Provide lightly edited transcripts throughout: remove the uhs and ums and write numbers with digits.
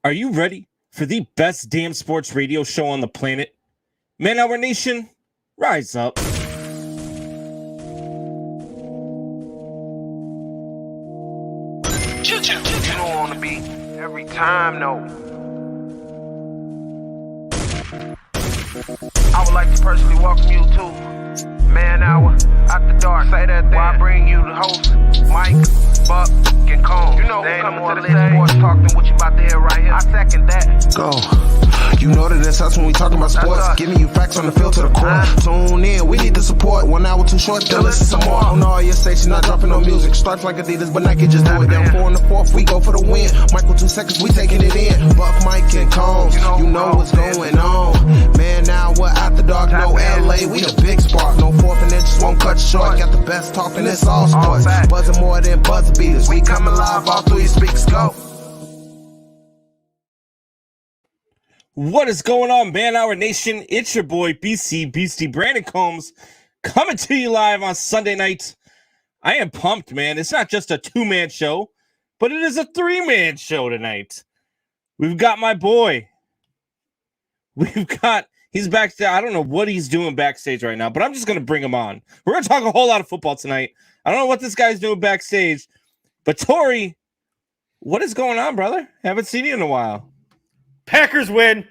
Are you ready for the best damn sports radio show on the planet? Man Hour Nation, rise up. Choo-choo. You don't want to be every time, no. I would like to personally welcome you to Man Hour After Dark. Say that thing. While I bring you the host, Mike, Buck, and Cone. You know who's coming to the stage. Sports talk than what you about to hear right here. I second that. Go. You know that it's us when we talking about sports. Giving you facts on the field to the core. Tune in, we need the support. 1 hour too short, then listen some more. On all your stations, not dropping no music. Starts like Adidas, but Nike just do it. Down 4 in the 4th, we go for the win. Michael 2 seconds, we taking it in. Buck, Mike, and Combs, you know what's going on. Man, now we're After Dark, no LA, we the big spark. No 4th and inches, won't cut short. Got the best talking, it's all sports. Buzzing more than buzzer beaters. We coming live all through your speakers, go. What is going on, Man Hour Nation? It's your boy, BC Beastie Brandon Combs, coming to you live on Sunday night. I am pumped, man. It's not just a 2-man show, but it is a 3-man show tonight. We've got my boy. He's backstage. I don't know what he's doing backstage right now, but I'm just going to bring him on. We're going to talk a whole lot of football tonight. I don't know what this guy's doing backstage, but Tori, what is going on, brother? Haven't seen you in a while. Packers win.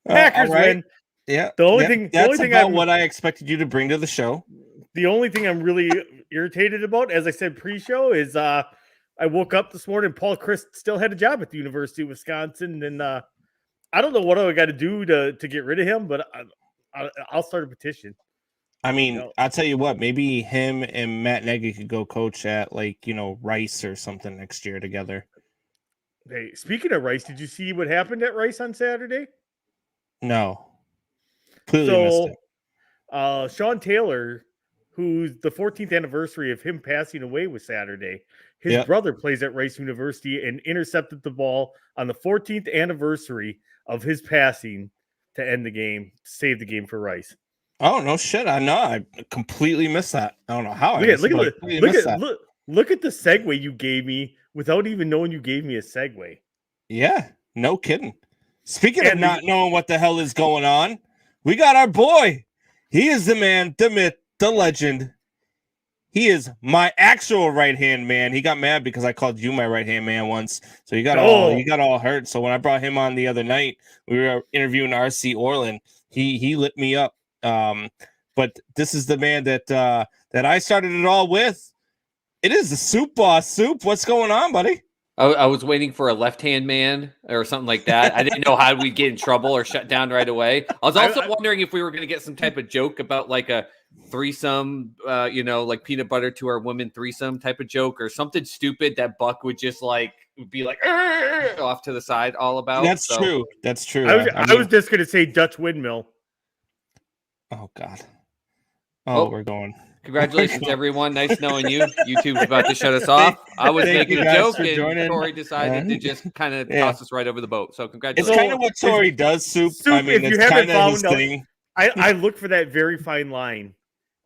Packers win. Yeah. The only thing what I expected you to bring to the show. The only thing I'm really irritated about, as I said pre-show, is I woke up this morning. Paul Chryst still had a job at the University of Wisconsin, and I don't know what I got to do to get rid of him, but I'll start a petition. I mean, I'll tell you what. Maybe him and Matt Nagy could go coach at Rice or something next year together. Hey, speaking of Rice, did you see what happened at Rice on Saturday? No. Completely missed it. Sean Taylor, who's the 14th anniversary of him passing away was Saturday. His brother plays at Rice University and intercepted the ball on the 14th anniversary of his passing to end the game, save the game for Rice. Oh, no shit. I know. I completely missed that. I don't know how look at the segue you gave me without even knowing you gave me a segue. Yeah, no kidding. Speaking of not knowing what the hell is going on, we got our boy. He is the man, the myth, the legend. He is my actual right-hand man. He got mad because I called you my right-hand man once. So you got all hurt. So when I brought him on the other night, we were interviewing RC Orland. He lit me up. But this is the man that I started it all with. It is the Soup Boss. Soup, what's going on, buddy? I was waiting for a left-hand man or something like that. I didn't know how we'd get in trouble or shut down right away. I was also wondering if we were going to get some type of joke about like a threesome, like peanut butter to our women threesome type of joke or something stupid that Buck would just be like off to the side all about. That's true. That's true. I was just going to say Dutch windmill. Oh, God. Oh, we're going. Congratulations, everyone. Nice knowing you. YouTube's about to shut us off. I was making a joke, and Tori decided to just kind of toss us right over the boat. So congratulations. It's kind of what Tori does, Soup. I mean, if you haven't found out, I look for that very fine line,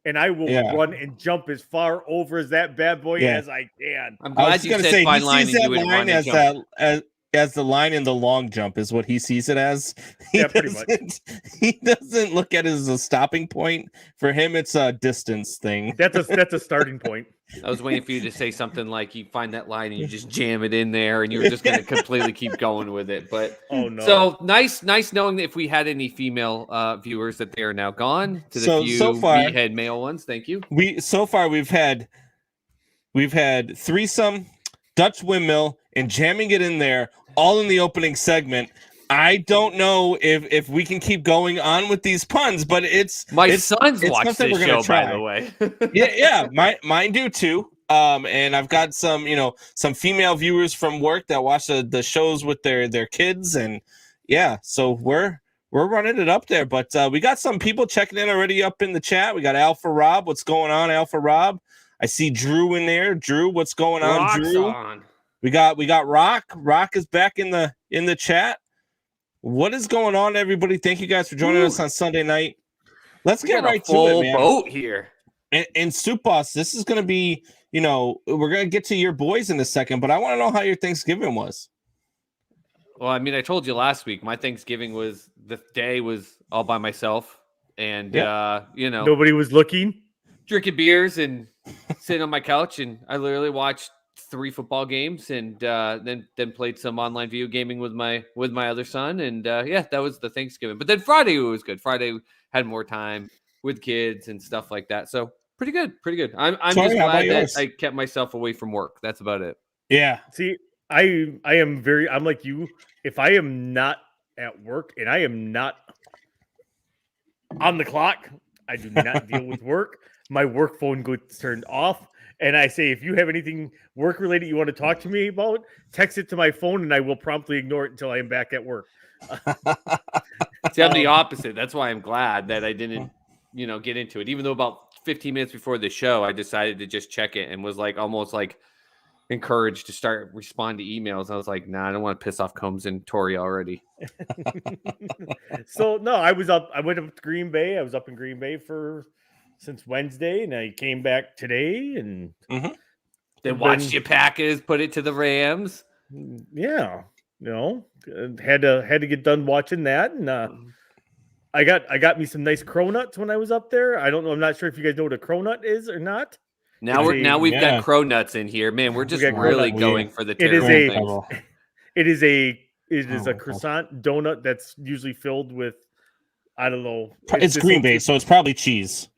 and I will run and jump as far over as that bad boy as I can. I'm glad you said fine line and you would run and jump. As the line in the long jump is what he sees it as. Pretty much. He doesn't look at it as a stopping point. For him, it's a distance thing. That's a starting point. I was waiting for you to say something like you find that line and you just jam it in there and you were just going to completely keep going with it. But so nice knowing that if we had any female viewers that they are now gone to the few meathead male ones. Thank you. We've had threesome, Dutch windmill, and jamming it in there, all in the opening segment. I don't know if we can keep going on with these puns, but it's sons watch this show, by the way. yeah, mine do too. And I've got some female viewers from work that watch the shows with their kids, and so we're running it up there. But we got some people checking in already up in the chat. We got Alpha Rob. What's going on, Alpha Rob? I see Drew in there. Drew, what's going on, Rock's Drew? On. We got Rock. Rock is back in the chat. What is going on, everybody? Thank you guys for joining us on Sunday night. Let's get right to it, man. Boat here. And Soup Boss, this is going to be, we're going to get to your boys in a second, but I want to know how your Thanksgiving was. Well, I mean, I told you last week, my Thanksgiving was all by myself, and nobody was looking, drinking beers and sitting on my couch, and I literally watched 3 football games, and then played some online video gaming with my other son, and that was the Thanksgiving. But then Friday was good. Friday had more time with kids and stuff like that, so pretty good. I'm just glad that I kept myself away from work. That's about it. Yeah. See, I'm like you. If I am not at work and I am not on the clock, I do not deal with work. My work phone gets turned off. And I say, if you have anything work related you want to talk to me about, text it to my phone and I will promptly ignore it until I am back at work. See, I'm the opposite. That's why I'm glad that I didn't, get into it. Even though about 15 minutes before the show, I decided to just check it and was like almost like encouraged to start respond to emails. I was like, nah, I don't want to piss off Combs and Tori already. So no, I went up to Green Bay. I was up in Green Bay since Wednesday, and I came back today and then watched your Packers put it to the Rams. Yeah, had to get done watching that, and I got me some nice cronuts when I was up there. I don't know. I'm not sure if you guys know what a cronut is or not. Now we've got cronuts in here, man. We're just really going for the terrible things. It is a croissant donut that's usually filled with, I don't know. It's Green Bay, so it's probably cheese.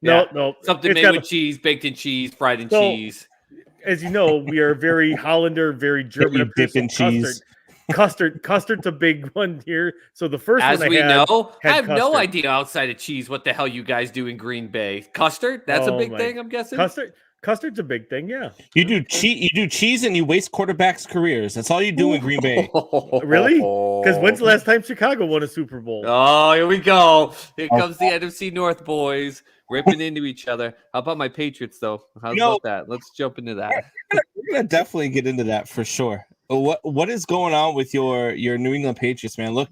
No. Something made with cheese, baked in cheese, fried in cheese. As you know, we are very Hollander, very German. Dip in cheese. Custard's a big one here. So the first one I have custard. No idea outside of cheese what the hell you guys do in Green Bay. Custard? That's a big thing, I'm guessing. Custard's a big thing, yeah. You do cheese and you waste quarterbacks' careers. That's all you do in Green Bay. Really? Because when's the last time Chicago won a Super Bowl? Oh, here we go. Here comes the NFC North boys ripping into each other. How about my Patriots, though? How's about that? Let's jump into that. We're gonna definitely get into that for sure. What is going on with your New England Patriots, man? Look,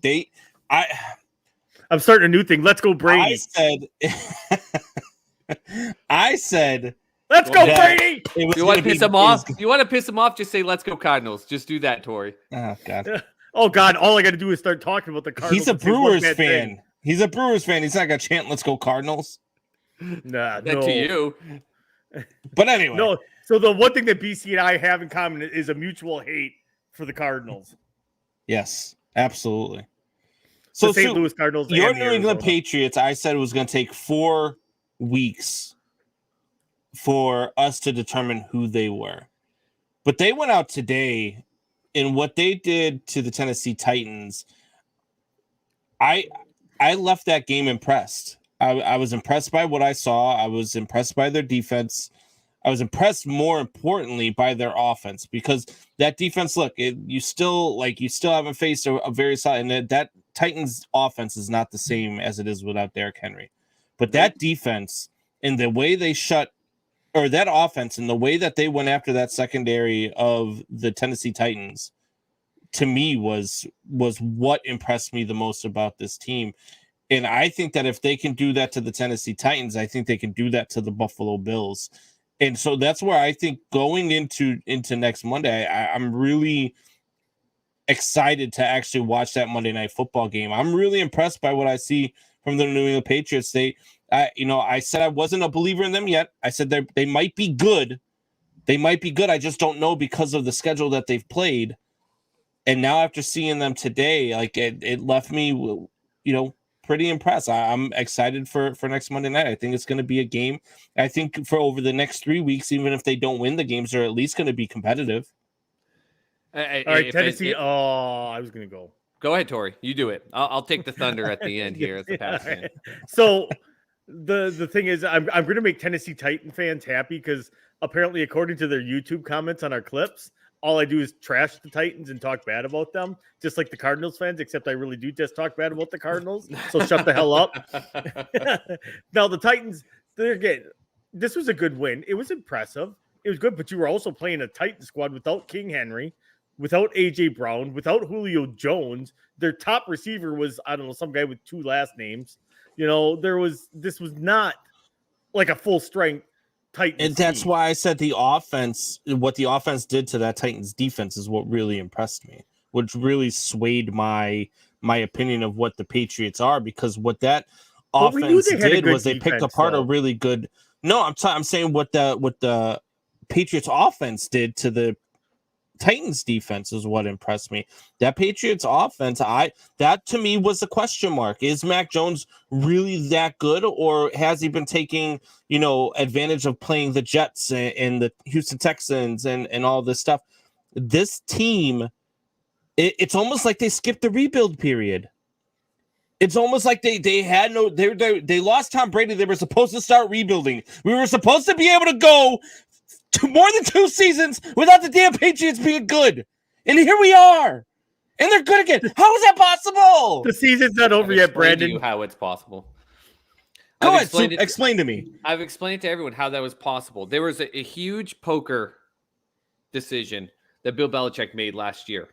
I'm starting a new thing. Let's go Brady. I said let's go Brady. You want to piss him off? You want to piss him off? Just say let's go Cardinals. Just do that, Tori. Oh God. Oh God. All I got to do is start talking about the Cardinals. He's a Brewers fan. He's a Brewers fan. He's not gonna chant "Let's go Cardinals." Nah, no. To you. But anyway, no. So the one thing that BC and I have in common is a mutual hate for the Cardinals. Yes, absolutely. So St. Louis Cardinals. Your New England Patriots, I said it was going to take 4 weeks for us to determine who they were. But they went out today, and what they did to the Tennessee Titans, I left that game impressed. I was impressed by what I saw. I was impressed by their defense. I was impressed, more importantly, by their offense, because that defense, look, you still haven't faced a very solid, and that Titans offense is not the same as it is without Derrick Henry. But that defense and the way they that offense and the way that they went after that secondary of the Tennessee Titans, to me was what impressed me the most about this team. And I think that if they can do that to the Tennessee Titans, I think they can do that to the Buffalo Bills. And so that's where I think going into next Monday, I'm really excited to actually watch that Monday Night Football game. I'm really impressed by what I see from the New England Patriots. I said I wasn't a believer in them yet. I said they might be good. They might be good. I just don't know because of the schedule that they've played. And now after seeing them today, like it left me, pretty impressed. I'm excited for next Monday night. I think it's going to be a game. I think for over the next 3 weeks, even if they don't win the games, they're at least going to be competitive. All right, Tennessee. I was going to go. Go ahead, Tori. You do it. I'll take the thunder at the end here as the pass fan. So the thing is, I'm going to make Tennessee Titan fans happy because apparently, according to their YouTube comments on our clips, all I do is trash the Titans and talk bad about them, just like the Cardinals fans, except I really do just talk bad about the Cardinals. So shut the hell up. Now, the Titans, this was a good win. It was impressive. It was good, but you were also playing a Titan squad without King Henry, without A.J. Brown, without Julio Jones. Their top receiver was, I don't know, some guy with 2 last names. This was not like a full strength Titans. And that's why I said what the offense did to that Titans defense is what really impressed me, which really swayed my opinion of what the Patriots are, because what that offense did was they picked apart a really good. No, I'm saying what the Patriots offense did to the Titans defense is what impressed me. That Patriots offense, that to me was a question mark. Is Mac Jones really that good, or has he been taking, advantage of playing the Jets and the Houston Texans and all this stuff? This team, it's almost like they skipped the rebuild period. It's almost like they lost Tom Brady. They were supposed to start rebuilding. We were supposed to be able to go to more than 2 seasons without the damn Patriots being good. And here we are. And they're good again. How is that possible? The season's not over yet, Brandon. You how it's possible. Go ahead, explain to me. I've explained to everyone how that was possible. There was a huge poker decision that Bill Belichick made last year,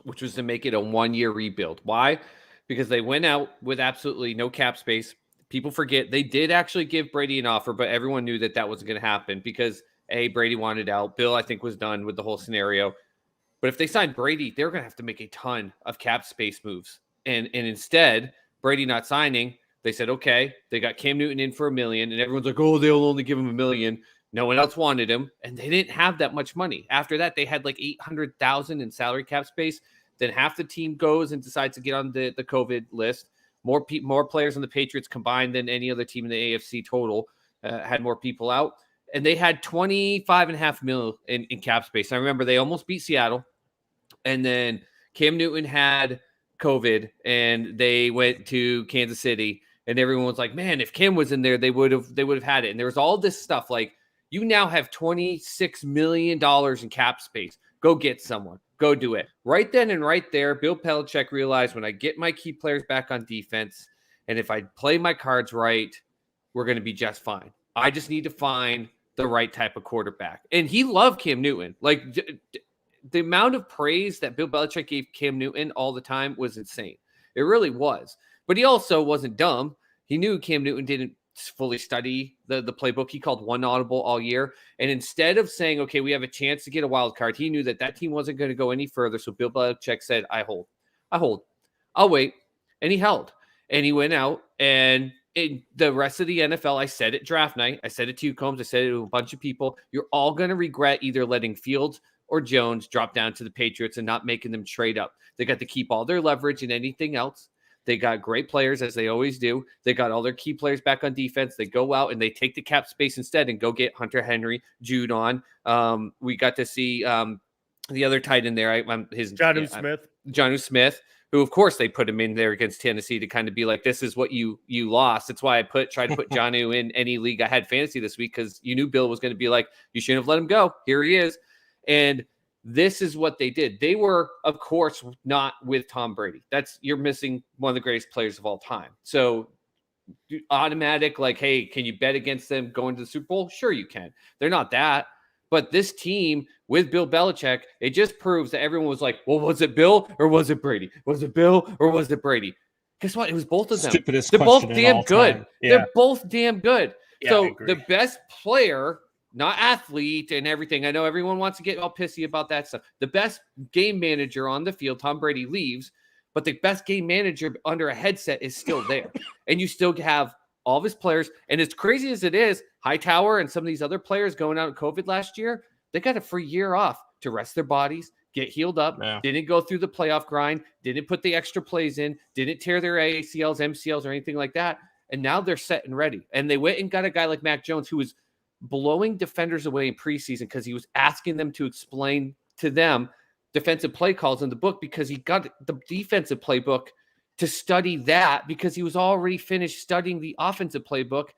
which was to make it a 1-year rebuild. Why? Because they went out with absolutely no cap space. People forget they did actually give Brady an offer, but everyone knew that wasn't going to happen because Brady wanted out. Bill, I think, was done with the whole scenario. But if they signed Brady, they're going to have to make a ton of cap space moves. And instead, Brady not signing, they said, okay, they got Cam Newton in for $1 million. And everyone's like, oh, they'll only give him $1 million. No one else wanted him. And they didn't have that much money. After that, they had like $800,000 in salary cap space. Then half the team goes and decides to get on the COVID list. More players on the Patriots combined than any other team in the AFC total had more people out. And they had $25.5 million in cap space. I remember they almost beat Seattle. And then Cam Newton had COVID and they went to Kansas City. And everyone was like, man, if Cam was in there, they would have had it. And there was all this stuff like, you now have $26 million in cap space. Go get someone. Go do it. Right then and right there, Bill Belichick realized when I get my key players back on defense, and if I play my cards right, we're going to be just fine. I just need to find the right type of quarterback. And he loved Cam Newton. Like the amount of praise that Bill Belichick gave Cam Newton all the time was insane. It really was. But he also wasn't dumb. He knew Cam Newton didn't fully study the playbook. He called one audible all year. And instead of saying, okay, we have a chance to get a wild card, he knew that team wasn't going to go any further. So Bill Belichick said, I hold. I'll wait. And he held. And he went out and in the rest of the NFL, I said it draft night. I said it to you, Combs. I said it to a bunch of people. You're all going to regret either letting Fields or Jones drop down to the Patriots and not making them trade up. They got to keep all their leverage and anything else. They got great players, as they always do. They got all their key players back on defense. They go out and they take the cap space instead and go get Hunter Henry, Judon. We got to see the other tight end there. Jonnu Smith, who, of course, they put him in there against Tennessee to kind of be like, this is what you lost. That's why I tried to put Jonnu in any league I had fantasy this week, because you knew Bill was going to be like, you shouldn't have let him go. Here he is. And this is what they did. They were, of course, not with Tom Brady. You're missing one of the greatest players of all time. So automatic, like, hey, can you bet against them going to the Super Bowl? Sure you can. They're not that. But this team with Bill Belichick, it just proves that everyone was like, well, was it Bill or was it Brady? Was it Bill or was it Brady? Guess what? It was both of them. They're both damn good. Yeah. They're both damn good. Yeah, so the best player, not athlete and everything. I know everyone wants to get all pissy about that stuff. The best game manager on the field, Tom Brady, leaves, but the best game manager under a headset is still there. And you still have all of his players. And as crazy as it is, Hightower and some of these other players going out in COVID last year, they got a free year off to rest their bodies, get healed up, didn't go through the playoff grind, didn't put the extra plays in, didn't tear their ACLs, MCLs, or anything like that. And now they're set and ready. And they went and got a guy like Mac Jones, who was blowing defenders away in preseason because he was asking them to explain to them defensive play calls in the book, because he got the defensive playbook to study that because he was already finished studying the offensive playbook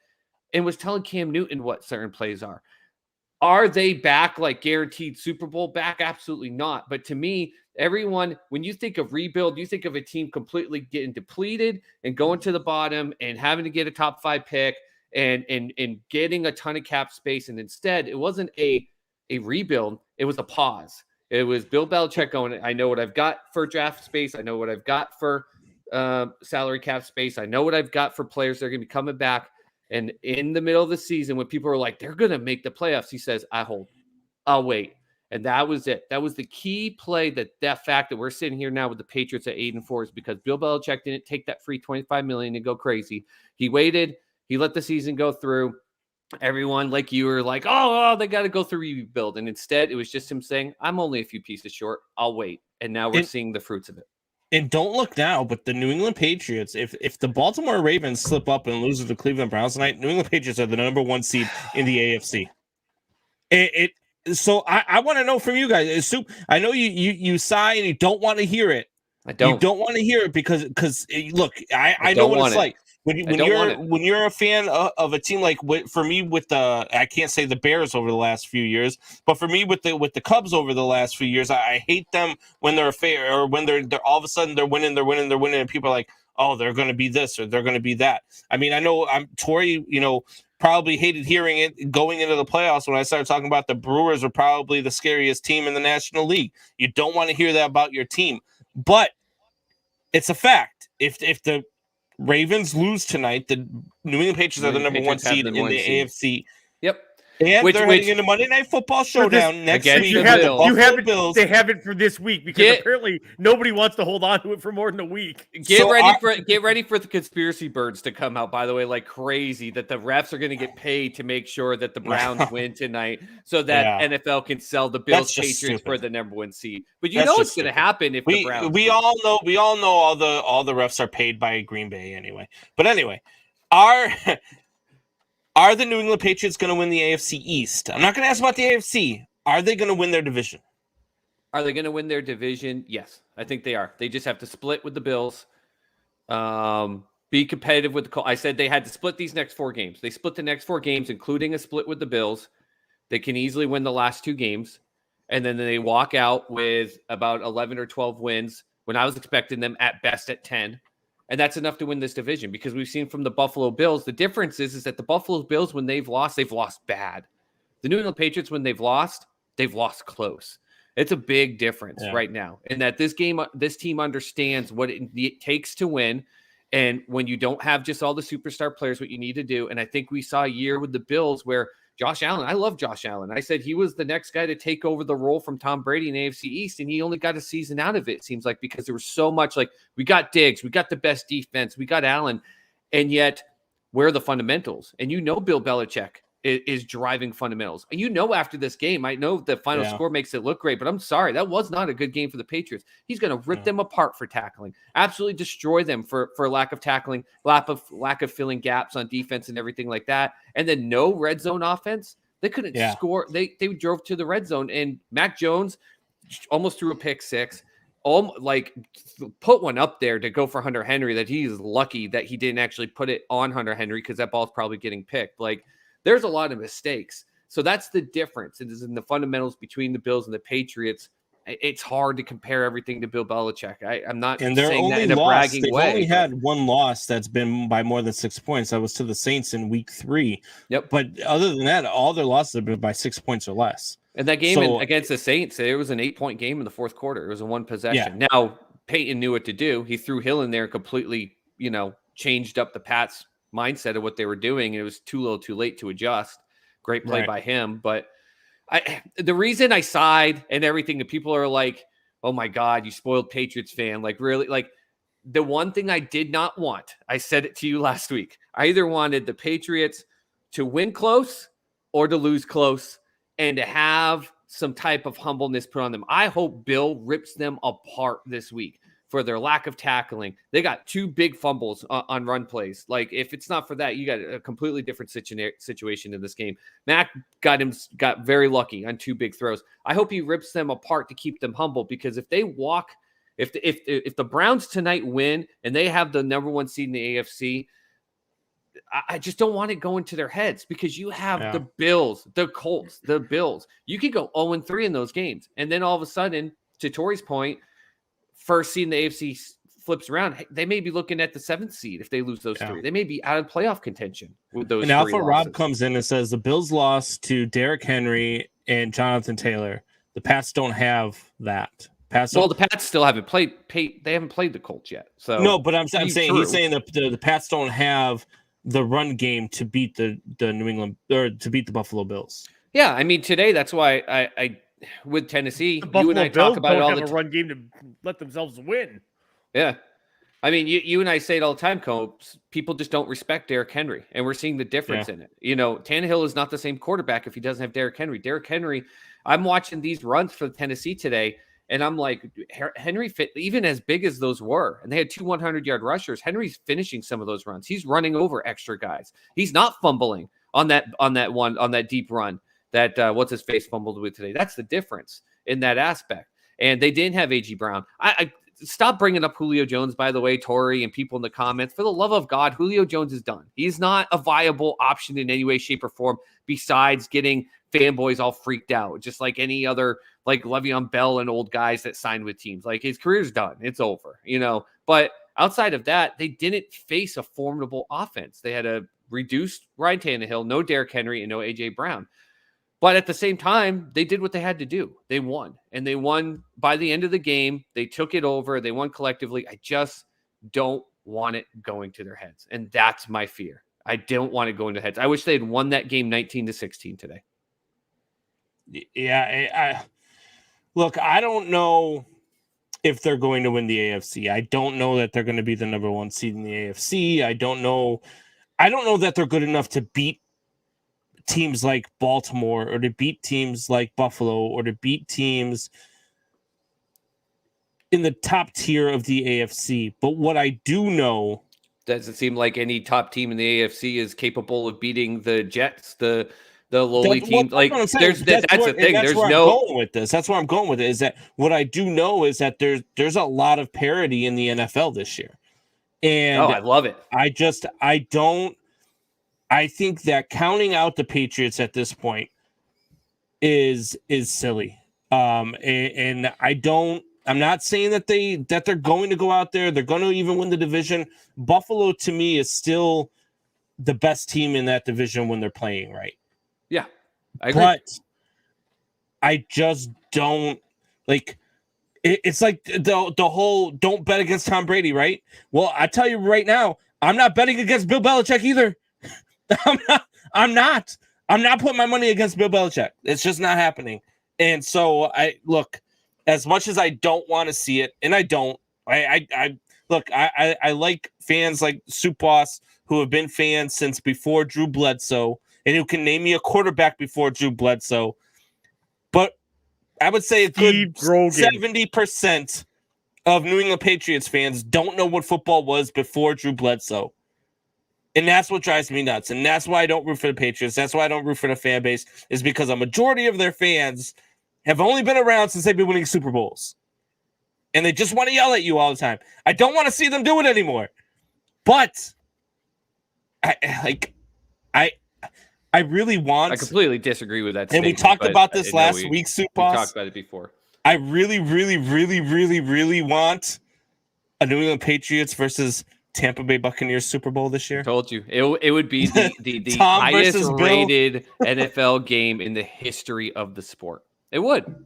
and was telling Cam Newton what certain plays are. Are they back, like guaranteed Super Bowl back? Absolutely not. But to me, everyone, when you think of rebuild, you think of a team completely getting depleted and going to the bottom and having to get a top 5 pick and getting a ton of cap space. And instead, it wasn't a rebuild. It was a pause. It was Bill Belichick going, I know what I've got for draft space. I know what I've got for salary cap space. I know what I've got for players that are going to be coming back. And in the middle of the season, when people are like, they're going to make the playoffs, he says, I'll wait. And that was it. That was the key play. That fact that we're sitting here now with the Patriots at 8-4 is because Bill Belichick didn't take that free $25 million and go crazy. He waited. He let the season go through. Everyone like you were like, oh, they got to go through rebuild. And instead, it was just him saying, I'm only a few pieces short. I'll wait. And now we're seeing the fruits of it. And don't look now, but the New England Patriots, if the Baltimore Ravens slip up and lose to the Cleveland Browns tonight, New England Patriots are the number 1 seed in the AFC. So I want to know from you guys. I know you sigh and you don't want to hear it. I don't. You don't want to hear it because look, I know what it's like. When you're a fan of a team like for me with the I can't say the Bears over the last few years, but for me with the Cubs over the last few years, I hate them when they're fair or when they're all of a sudden they're winning, and people are like, oh, they're going to be this or they're going to be that. I mean, I know Tori, probably hated hearing it going into the playoffs when I started talking about the Brewers are probably the scariest team in the National League. You don't want to hear that about your team, but it's a fact. If the Ravens lose tonight, the New England Patriots are the number 1 seed in the AFC. Yep. And they're heading into Monday Night Football Showdown next week. They have it for this week because apparently nobody wants to hold on to it for more than a week. Get ready for the conspiracy birds to come out, by the way, like crazy, that the refs are going to get paid to make sure that the Browns win tonight so that NFL can sell the Bills Patriots for the number 1 seed. But it's going to happen if the Browns we all know all the refs are paid by Green Bay anyway. But anyway, Are the New England Patriots going to win the AFC East? I'm not going to ask about the AFC. Are they going to win their division? Are they going to win their division? Yes, I think they are. They just have to split with the Bills. Be competitive with the Colts. I said they had to split these next 4 games. They split the next 4 games, including a split with the Bills. They can easily win the last 2 games. And then they walk out with about 11 or 12 wins when I was expecting them at best at 10. And that's enough to win this division because we've seen from the Buffalo Bills, the difference is that the Buffalo Bills, when they've lost bad. The New England Patriots, when they've lost close. It's a big difference right now. And that this team understands what it takes to win. And when you don't have just all the superstar players, what you need to do. And I think we saw a year with the Bills where Josh Allen, I love Josh Allen. I said he was the next guy to take over the role from Tom Brady in AFC East, and he only got a season out of it seems like, because there was so much like, we got Diggs, we got the best defense, we got Allen, and yet where are the fundamentals? And Bill Belichick is driving fundamentals. And after this game, I know the final score makes it look great, but I'm sorry, that was not a good game for the Patriots. He's going to rip them apart for tackling, absolutely destroy them for lack of tackling, lack of filling gaps on defense and everything like that. And then no red zone offense. They couldn't score. They drove to the red zone, and Mac Jones almost threw a pick 6. Put one up there to go for Hunter Henry that he's lucky that he didn't actually put it on Hunter Henry because that ball's probably getting picked. There's a lot of mistakes. So that's the difference. It is in the fundamentals between the Bills and the Patriots. It's hard to compare everything to Bill Belichick. I'm not saying that in a bragging way. They've only had one loss that's been by more than 6 points. That was to the Saints in week 3. Yep. But other than that, all their losses have been by 6 points or less. And that game against the Saints, it was an 8-point game in the fourth quarter. It was a 1 possession. Yeah. Now, Peyton knew what to do. He threw Hill in there and completely, changed up the Pats' mindset of what they were doing. It was too little too late to adjust. Great play by him. But the reason I sighed and everything, and people are like, oh my God, you spoiled Patriots fan. Really, the one thing I did not want, I said it to you last week. I either wanted the Patriots to win close or to lose close and to have some type of humbleness put on them. I hope Bill rips them apart this week for their lack of tackling. They got 2 big fumbles on run plays. If it's not for that, you got a completely different situation in this game. Mac got very lucky on 2 big throws. I hope he rips them apart to keep them humble, because if they walk, if the Browns tonight win and they have the number 1 seed in the AFC, I just don't want it going to their heads, because you have the Bills, the Colts, the Bills. You could go 0-3 in those games. And then all of a sudden, to Tori's point, first seed in the AFC flips around. They may be looking at the 7th seed if they lose those 3. They may be out of playoff contention with those. And Alpha Rob comes in and says the Bills lost to Derrick Henry and Jonathan Taylor. The Pats don't have that. The Pats still haven't played. They haven't played the Colts yet. So no, but I'm saying he's saying the Pats don't have the run game to beat the New England or to beat the Buffalo Bills. Yeah, I mean today that's why I with Tennessee, The Buffalo you and I Bills talk about it don't all have the a run game to let themselves win. Yeah. I mean, you and I say it all the time, Copes. People just don't respect Derrick Henry, and we're seeing the difference in it. You know, Tannehill is not the same quarterback if he doesn't have Derrick Henry. Derrick Henry, I'm watching these runs for Tennessee today, and I'm like, Henry fit even as big as those were, and they had 2 100-yard rushers. Henry's finishing some of those runs. He's running over extra guys. He's not fumbling on that deep run that what's his face fumbled with today. That's the difference in that aspect. And they didn't have A.G. Brown. I stop bringing up Julio Jones, by the way, Tori and people in the comments. For the love of God, Julio Jones is done. He's not a viable option in any way, shape, or form besides getting fanboys all freaked out, just like any other, like Le'Veon Bell and old guys that signed with teams. Like, his career's done. It's over, you know. But outside of that, they didn't face a formidable offense. They had a reduced Ryan Tannehill, no Derrick Henry, and no A.J. Brown. But at the same time, they did what they had to do. They won. And they won by the end of the game. They took it over. They won collectively. I just don't want it going to their heads. And that's my fear. I don't want it going to heads. I wish they had won that game 19-16 today. Yeah. Look, I don't know if they're going to win the AFC. I don't know that they're going to be the number 1 seed in the AFC. I don't know that they're good enough to beat teams like Baltimore or to beat teams like Buffalo or to beat teams in the top tier of the AFC. But what I do know, does it seem like any top team in the AFC is capable of beating the Jets, the lowly team? Like, that's the thing. There's no going with this. That's where I'm going with it. Is that what I do know is that there's a lot of parity in the NFL this year, and I love it. I think that counting out the Patriots at this point is silly. And I'm not saying that they're going to go out there. They're going to even win the division. Buffalo to me is still the best team in that division when they're playing right. Yeah. I agree. But I just don't like it's like the whole don't bet against Tom Brady, right? Well, I tell you right now, I'm not betting against Bill Belichick either. I'm not putting my money against Bill Belichick. It's just not happening. And so I look, as much as I don't want to see it, and I don't, I like fans like Soup Boss who have been fans since before Drew Bledsoe and who can name me a quarterback before Drew Bledsoe. But I would say a good 70% of New England Patriots fans don't know what football was before Drew Bledsoe. And that's what drives me nuts. And that's why I don't root for the Patriots. That's why I don't root for the fan base, is because a majority of their fans have only been around since they've been winning Super Bowls. And they just want to yell at you all the time. I don't want to see them do it anymore. But I really want. I completely disagree with that. And we talked about this last week, Soup Boss. We talked about it before. I really, really, really, really, really want a New England Patriots versus Tampa Bay Buccaneers Super Bowl this year. Told you it would be the highest rated NFL game in the history of the sport. It would.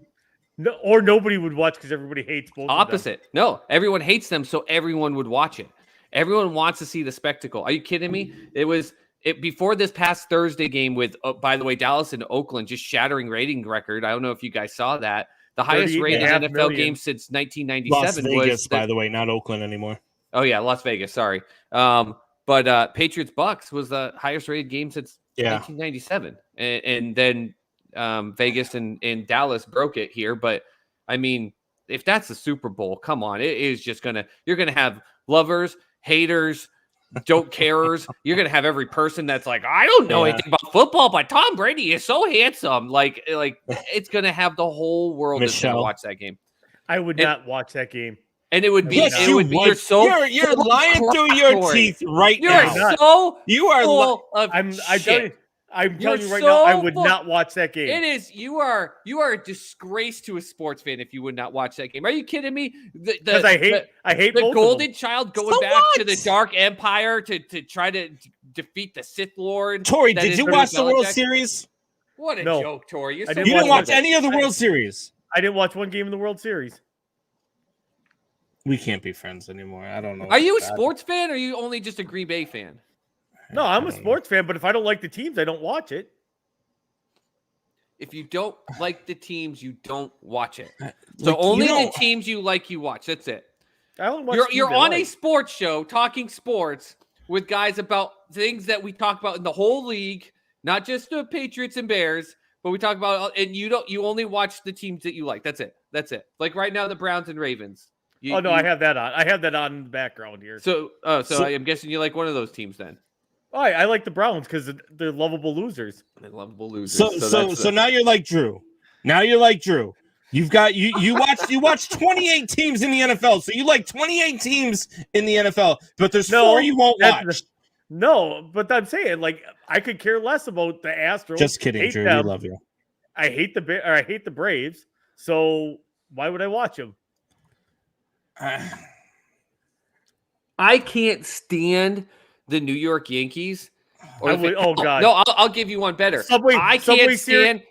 No, or nobody would watch because everybody hates both. Opposite. No, everyone hates them, so everyone would watch it. Everyone wants to see the spectacle. Are you kidding me? It before this past Thursday game with, by the way, Dallas and Oakland just shattering rating record. I don't know if you guys saw that. The highest rated NFL game since 1997 Las Vegas, was by the way, not Oakland anymore. Oh yeah, Las Vegas. Sorry, but Patriots Bucks was the highest rated game since 1997, and then Vegas and Dallas broke it here. But I mean, if that's the Super Bowl, come on, it is just you're gonna have lovers, haters, don't carers. You're gonna have every person that's like, I don't know anything about football, but Tom Brady is so handsome. Like it's gonna have the whole world is gonna watch that game. I would not watch that game. And it would be, yes, it would be. You're lying through your teeth right now. You are full of shit. I'm telling you right now, I would not watch that game. It is. You are a disgrace to a sports fan if you would not watch that game. Are you kidding me? Because I hate the Golden Child going back to the Dark Empire to try to defeat the Sith Lord. Tori, did you watch the World Series? What a joke, Tori! You didn't watch any of the World Series. I didn't watch one game in the World Series. We can't be friends anymore. I don't know. Are you a sports fan or are you only just a Green Bay fan? No, I'm a sports fan, but if I don't like the teams, I don't watch it. If you don't like the teams, you don't watch it. So only the teams you like, you watch. That's it. I only watch you're on a sports show talking sports with guys about things that we talk about in the whole league, not just the Patriots and Bears, but we talk about, and you only watch the teams that you like. That's it. Like right now, the Browns and Ravens. I have that on. I have that on in the background here. So I'm guessing you like one of those teams then. Oh, I like the Browns because they're lovable losers. They're lovable losers. So now you're like Drew. You've got you watch 28 teams in the NFL. So you like 28 teams in the NFL, but there's 4 you won't watch. No, but I'm saying like I could care less about the Astros. Just kidding, Drew. We love you. I hate the Braves. So why would I watch them? I can't stand the New York Yankees. Oh God! No, I'll give you one better. I can't stand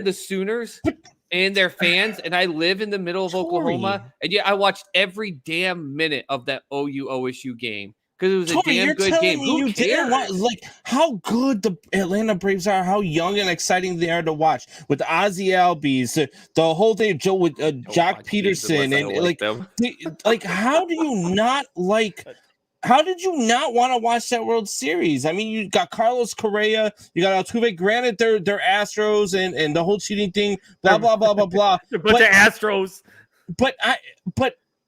the Sooners and their fans, and I live in the middle of Oklahoma, and yet I watched every damn minute of that OSU game because it was a damn good game. Who cares? Like how good the Atlanta Braves are, how young and exciting they are to watch with Ozzie Albies, the whole thing. Joe with Jock Peterson, and like how do you not like? How did you not want to watch that World Series? I mean, you got Carlos Correa, you got Altuve. Granted, they're Astros and the whole cheating thing, blah blah blah blah blah. A bunch of Astros. But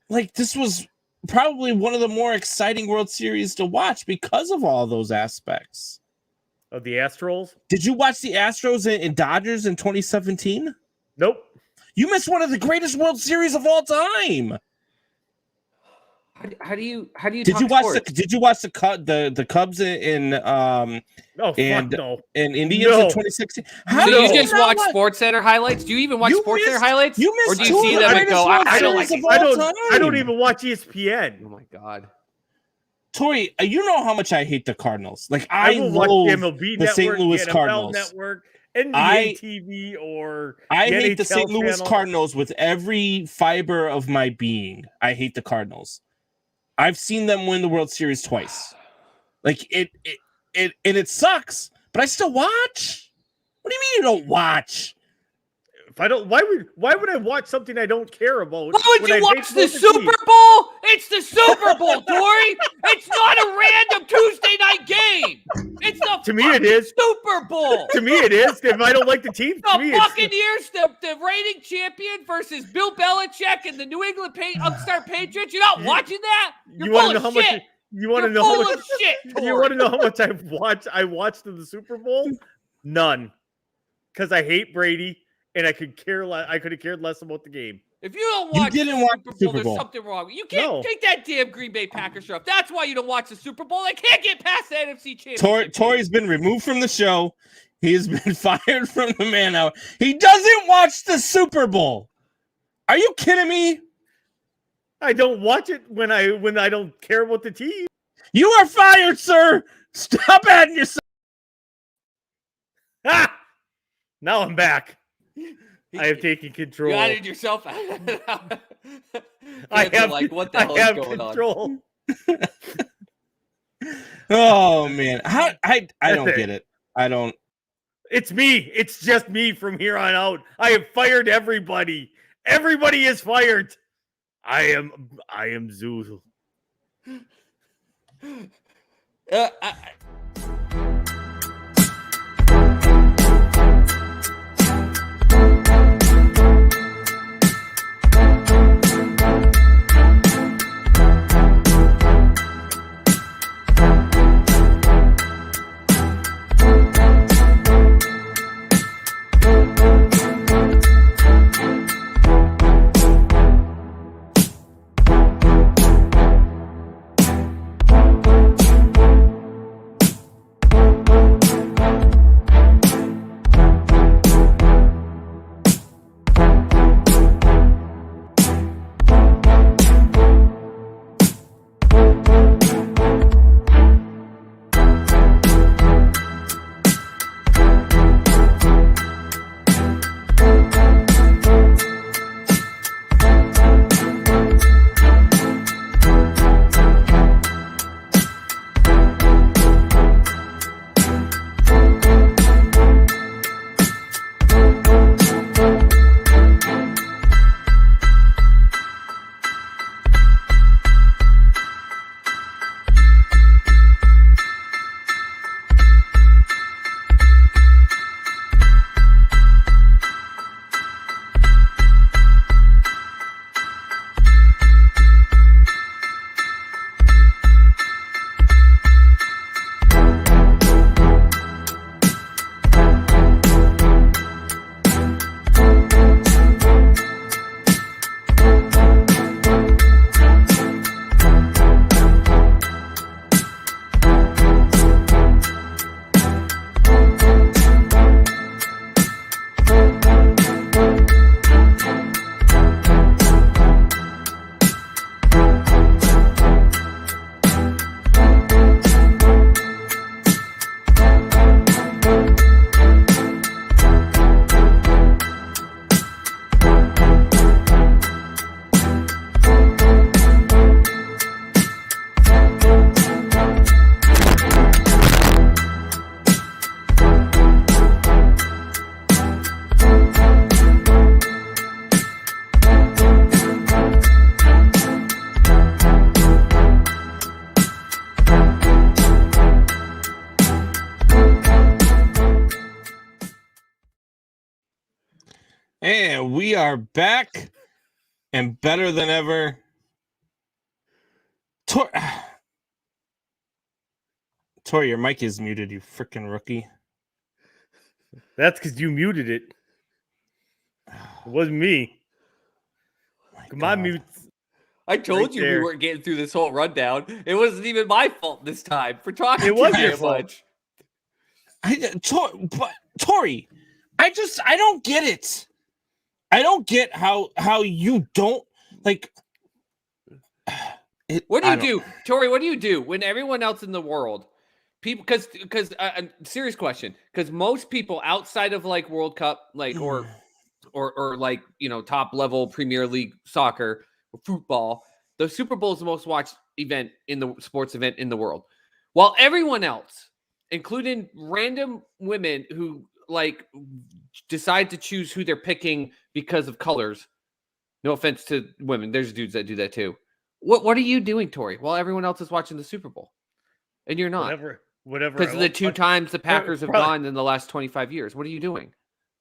like this was probably one of the more exciting World Series to watch because of all those aspects. Of the Astros? Did you watch the Astros and Dodgers in 2017? Nope. You missed one of the greatest World Series of all time. How do you did you watch the Cubs in Indians in 2016? So you just watch SportsCenter highlights? Do you even watch SportsCenter highlights? You missed or do you see them and go, I don't like it? I don't even watch ESPN. Oh my God. Tori, you know how much I hate the Cardinals. Like I will watch the MLB the St. Louis the NFL Cardinals Network, NBA TV, or I the hate the NHL St. Louis channel. Cardinals with every fiber of my being. I hate the Cardinals. I've seen them win the World Series twice. Like it sucks, but I still watch. What do you mean you don't watch? If I don't, why would I watch something I don't care about? Why would you watch the Super Bowl? It's the Super Bowl, Tori. It's not a random Tuesday night game. It's the to me it is Super Bowl. To me it is. If I don't like the team, to me Buccaneers, the reigning champion versus Bill Belichick and the New England upstart Patriots. You're not watching that? You want to know how much? You want to know how much? Shit, you want to know how much I've watched? I watched the Super Bowl. None, because I hate Brady. And I could care less. I could have cared less about the game. If you don't watch the Super Bowl, there's something wrong. You can't take that damn Green Bay Packers stuff. That's why you don't watch the Super Bowl. They can't get past the NFC Championship. Tori's been removed from the show. He has been fired from the Man Hour. He doesn't watch the Super Bowl. Are you kidding me? I don't watch it when I don't care about the team. You are fired, sir. Stop adding yourself. Ah! Now I'm back. I have taken control. You added yourself out. I have like, what the hell is going control. on? Oh man, I don't get it. I don't. It's me. It's just me from here on out. I have fired everybody. Everybody is fired. I am Zeus. And we are back and better than ever. Tori, your mic is muted, you freaking rookie. That's because you muted it. It wasn't me. Come on, mute. I told you we weren't getting through this whole rundown. It wasn't even my fault this time for talking. It was your fault. Tori, I don't get it. I don't get how you don't like. What do you do, Tori? What do you do when everyone else in the world, people? Because serious question. Because most people outside of like World Cup, like or like top level Premier League soccer. Football, the Super Bowl is the most watched event in the sports event in the world, while everyone else, including random women who like decide to choose who they're picking because of colors. No offense to women, there's dudes that do that too. What are you doing, Tori, while everyone else is watching the Super Bowl and you're not? Whatever. Because of the 2 times the Packers have gone in the last 25 years. What are you doing?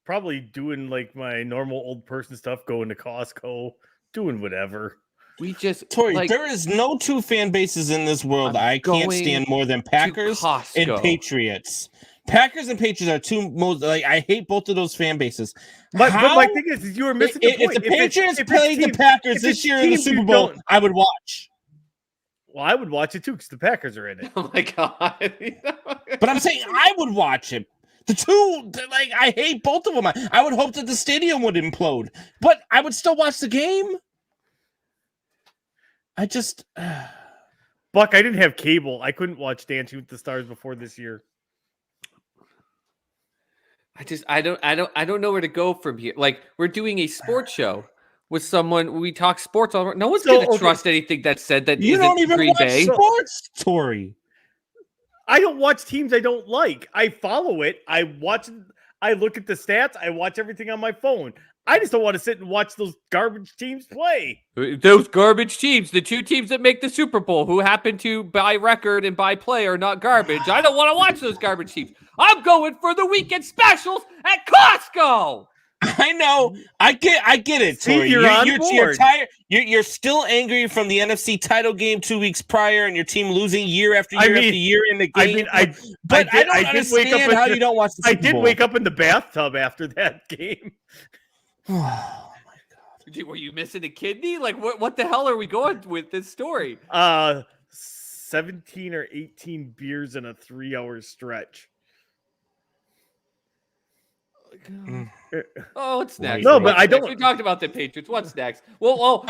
Probably doing like my normal old person stuff, going to Costco. Doing whatever. We just Tori, there is no 2 fan bases in this world I can't stand more than Packers and Patriots. Packers and Patriots are 2 most I hate both of those fan bases. But my thing is you were missing the point. If the Patriots played the Packers this year in the Super Bowl, I would watch. Well, I would watch it too because the Packers are in it. Oh my god! But I'm saying I would watch it. The 2, I hate both of them. I would hope that the stadium would implode, but I would still watch the game. I just Buck, I didn't have cable. I couldn't watch Dancing with the Stars before this year. I don't know where to go from here. Like, we're doing a sports show with someone. We talk sports all. No one's going to trust anything that's said. That you don't even Green watch Bay. Sports, Tori. I don't watch teams I don't like. I follow it. I look at the stats. I watch everything on my phone. I just don't want to sit and watch those garbage teams play. Those garbage teams, the 2 teams that make the Super Bowl, who happen to by record and by play are not garbage. I don't want to watch those garbage teams. I'm going for the weekend specials at Costco. I know. I get it, Tori. You're tired. You're still angry from the NFC title game 2 weeks prior, and your team losing year after year after year in the game. I don't understand how you don't watch the Super Bowl. I did wake up in the bathtub after that game. Oh my god! Were you missing a kidney? Like what the hell are we going with this story? 17 or 18 beers in a 3-hour stretch. Oh, what's next? No, but I don't. We talked about the Patriots. What's next? Well,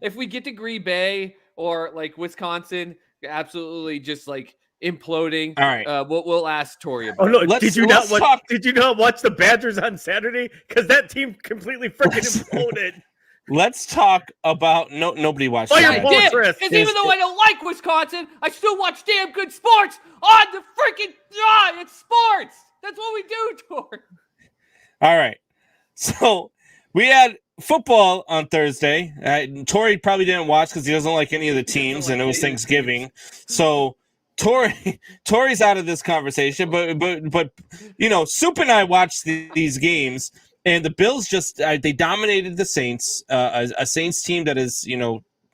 if we get to Green Bay or like Wisconsin, absolutely just like imploding. All right, we'll ask Tori about. Oh no! Did you not watch the Badgers on Saturday? Because that team completely freaking imploded. Let's talk about nobody watched. Oh, I did. Because even though I don't like Wisconsin, I still watch damn good sports on the freaking. It's sports. That's what we do, Tori. All right, so we had football on Thursday. Tori probably didn't watch because he doesn't like any of the teams, and it was Thanksgiving. So Tori's out of this conversation. But Soup and I watched these games, and the Bills just they dominated the Saints, a Saints team that is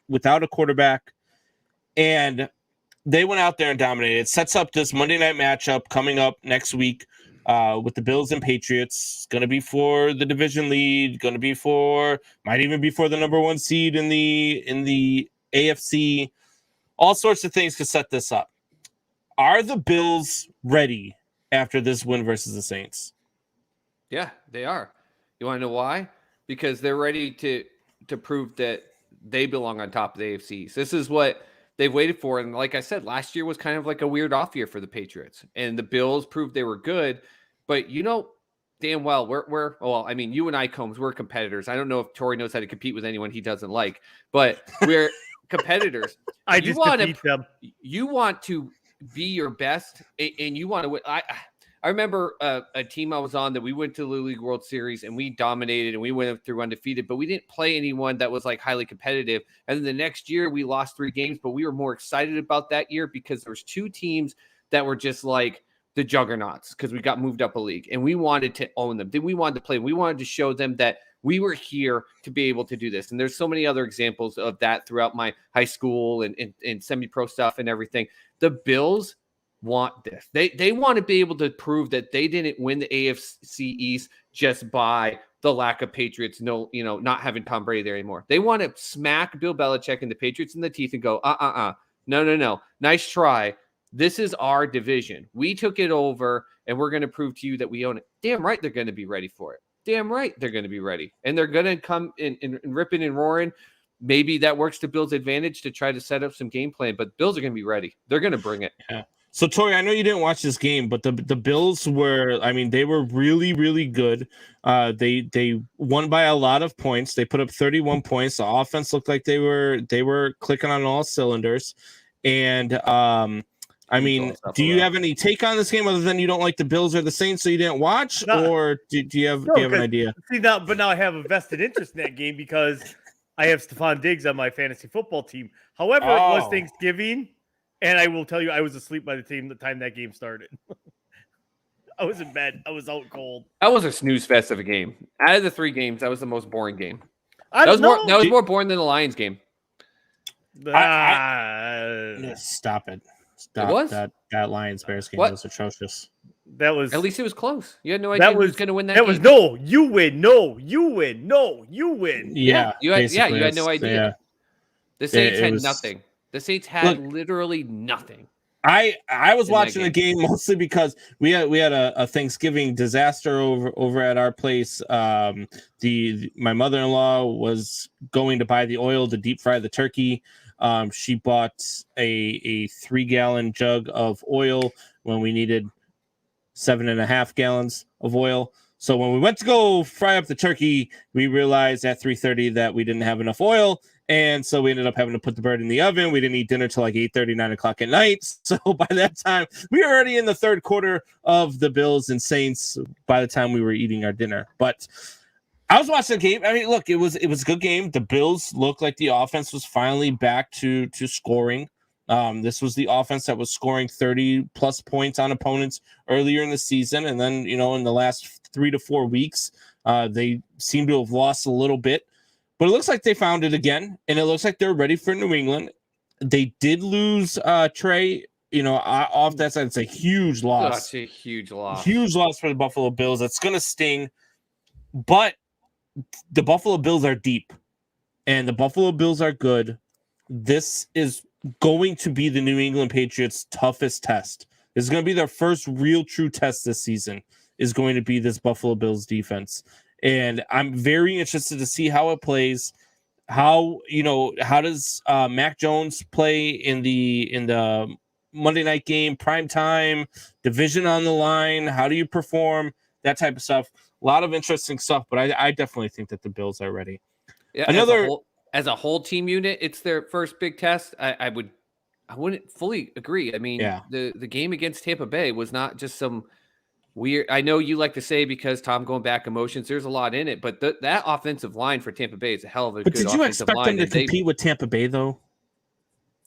without a quarterback, and they went out there and dominated. It sets up this Monday night matchup coming up next week. With the Bills and Patriots, going to be for the division lead, might even be for the number 1 seed in the AFC. All sorts of things to set this up. Are the Bills ready after this win versus the Saints? Yeah, they are. You want to know why? Because they're ready to prove that they belong on top of the AFC. So this is what they've waited for. And like I said, last year was kind of like a weird off year for the Patriots. And the Bills proved they were good. But damn well, you and I, Combs, we're competitors. I don't know if Tori knows how to compete with anyone he doesn't like, but we're competitors. You want to be your best, and you want to win. I remember a team I was on that we went to the League World Series, and we dominated, and we went through undefeated, but we didn't play anyone that was like highly competitive. And then the next year, we lost 3 games, but we were more excited about that year because there was 2 teams that were just like the juggernauts because we got moved up a league and we wanted to own them. Then we wanted to play. We wanted to show them that we were here to be able to do this. And there's so many other examples of that throughout my high school and semi-pro stuff and everything. The Bills want this. They want to be able to prove that they didn't win the AFC East just by the lack of Patriots, not having Tom Brady there anymore. They want to smack Bill Belichick and the Patriots in the teeth and go, no. Nice try. This is our division. We took it over, and we're going to prove to you that we own it. Damn right they're going to be ready for it. Damn right they're going to be ready. And they're going to come in ripping and roaring. Maybe that works to Bill's advantage to try to set up some game plan, but Bills are going to be ready. They're going to bring it. Yeah. So, Tori, I know you didn't watch this game, but the Bills were, they were really, really good. They won by a lot of points. They put up 31 points. The offense looked like they were clicking on all cylinders. And, do you have any take on this game other than you don't like the Bills or the Saints, so you didn't watch? No, or do you have an idea? See, now I have a vested interest in that game because I have Stephon Diggs on my fantasy football team. However, It was Thanksgiving. And I will tell you, I was asleep by the time that game started. I was in bed. I was out cold. That was a snooze fest of a game. Out of the 3 games, that was the most boring game. That was more boring than the Lions game. Stop it. It was? That Lions-Bears game was atrocious. That was at least it was close. You had no idea who was going to win that game. That was no, you win. No, you win. No, you win. Yeah, you had no idea. Yeah. The Saints had nothing. The Saints had literally nothing. I was watching the game mostly because we had a Thanksgiving disaster over at our place. My mother-in-law was going to buy the oil to deep fry the turkey. She bought a 3-gallon jug of oil when we needed 7.5 gallons of oil. So when we went to go fry up the turkey, we realized at 3:30 that we didn't have enough oil. And so we ended up having to put the bird in the oven. We didn't eat dinner till like 8:30, 9 o'clock at night. So by that time, we were already in the third quarter of the Bills and Saints by the time we were eating our dinner. But I was watching the game. Look, it was a good game. The Bills looked like the offense was finally back to scoring. This was the offense that was scoring 30-plus points on opponents earlier in the season. And then, in the last 3 to 4 weeks, they seem to have lost a little bit. But it looks like they found it again, and it looks like they're ready for New England. They did lose Trey, off that side. It's a huge loss. Such a huge loss. Huge loss for the Buffalo Bills. It's going to sting. But the Buffalo Bills are deep, and the Buffalo Bills are good. This is going to be the New England Patriots' toughest test. This is going to be their first real true test this season, is going to be this Buffalo Bills defense. And I'm very interested to see how it plays. How does Mac Jones play in the Monday night game, prime time, division on the line? How do you perform? That type of stuff. A lot of interesting stuff, but I definitely think that the Bills are ready. Yeah, as a whole team unit, it's their first big test. I wouldn't fully agree. The game against Tampa Bay was not just some weird. I know you like to say because Tom going back emotions, there's a lot in it, but that offensive line for Tampa Bay is a hell of a good offensive line. But did you expect them to compete with Tampa Bay though?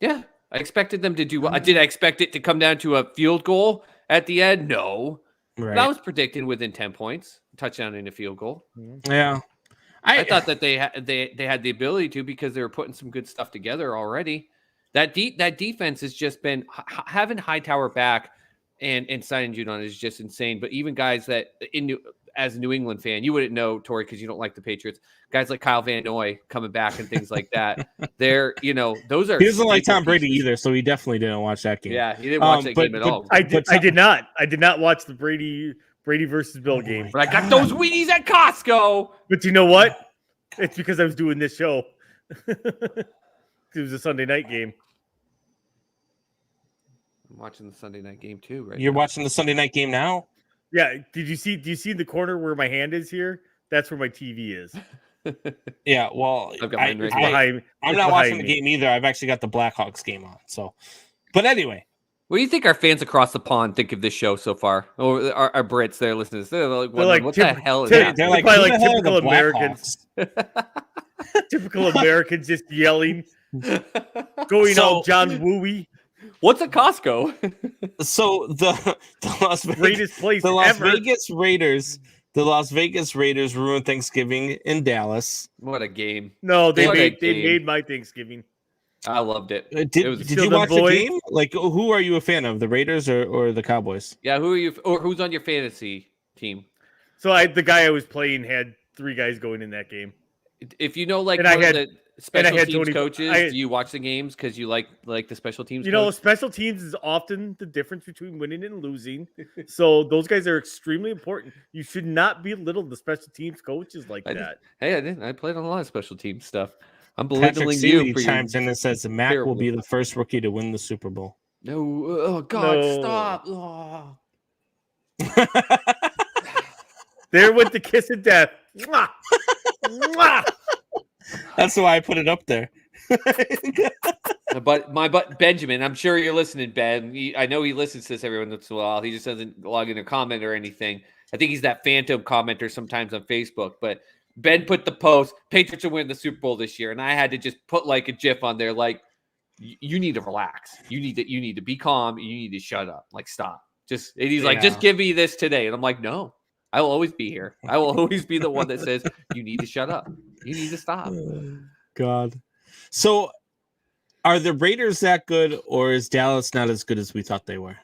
Yeah, I expected them to do well. Did I expect it to come down to a field goal at the end? No. Right. But I was predicting within 10 points, touchdown and a field goal. Yeah. I thought that they had the ability to because they were putting some good stuff together already. That defense has just been having Hightower back and signing Judon is just insane. But even guys that as a New England fan, you wouldn't know, Tori, because you don't like the Patriots. Guys like Kyle Van Noy coming back and things like that. They're those are. He doesn't like Tom Brady either, so he definitely didn't watch that game. Yeah, he didn't watch that game at all. I did not. I did not watch the Brady versus Bill game. But I got those Wheaties at Costco. But you know what? It's because I was doing this show. It was a Sunday night game. I'm watching the Sunday night game too, right? You're watching the Sunday night game now? Yeah. Do you see the corner where my hand is here? That's where my TV is. Yeah. Well, I'm not watching the game either. I've actually got the Blackhawks game on. So, but anyway. What do you think our fans across the pond think of this show so far? Or our Brits, they're listening to this. They're like, what the hell is that? They're probably like typical Americans. Typical Americans just yelling, going all John Wooey. What's a Costco? So the Las Vegas, Greatest place the Las ever. Vegas Raiders, the Las Vegas Raiders ruined Thanksgiving in Dallas. What a game. No, they What a made game. my Thanksgiving. I loved it. Did It was- you watch the game? Like, who are you a fan of, the Raiders or the Cowboys? Yeah, who are you? Or who's on your fantasy team? So the guy I was playing had 3 guys going in that game. If you know, like, And I one of had- the special had teams Tony- coaches, I- do you watch the games because you like the special teams? You know, coach? special teams is often the difference between winning and losing. So those guys are extremely important. You should not belittle the special teams coaches like I that. Hey, I didn't. I played on a lot of special team stuff. I'm Patrick belittling Seeley you for chimes in and says Mac terrible- will be the first rookie to win the Super Bowl. No, oh God, No. stop! Oh. There went the kiss of death. Mwah! Mwah! That's why I put it up there. But Benjamin, I'm sure you're listening, Ben. I know he listens to this every once in a while. He just doesn't log in a comment or anything. I think he's that phantom commenter sometimes on Facebook. But Ben put the post, Patriots will win the Super Bowl this year, and I had to just put like a GIF on there, like you need to relax. You need to be calm. You need to shut up. Like stop. And he's like, just give me this today, and I'm like, no. I will always be here. I will always be the one that says, you need to shut up. You need to stop. God. So are the Raiders that good, or is Dallas not as good as we thought they were?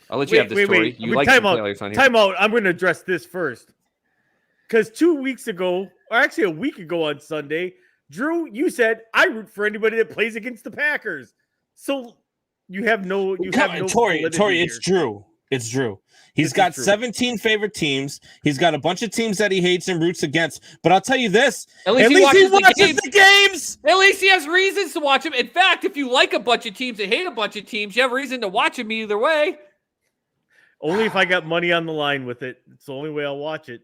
I'll let you have the story. You like some players on here. Time out. I'm going to address this first. Because 2 weeks ago, or actually a week ago on Sunday, Drew, you said, I root for anybody that plays against the Packers. So you have no... Tori, validity it's here. Drew. It's Drew. He's This got is Drew. 17 favorite teams. He's got a bunch of teams that he hates and roots against. But I'll tell you this: At least he he watches watches the games. At least he has reasons to watch him. In fact, if you like a bunch of teams and hate a bunch of teams, you have a reason to watch him either way. Only if I got money on the line with it. It's the only way I'll watch it.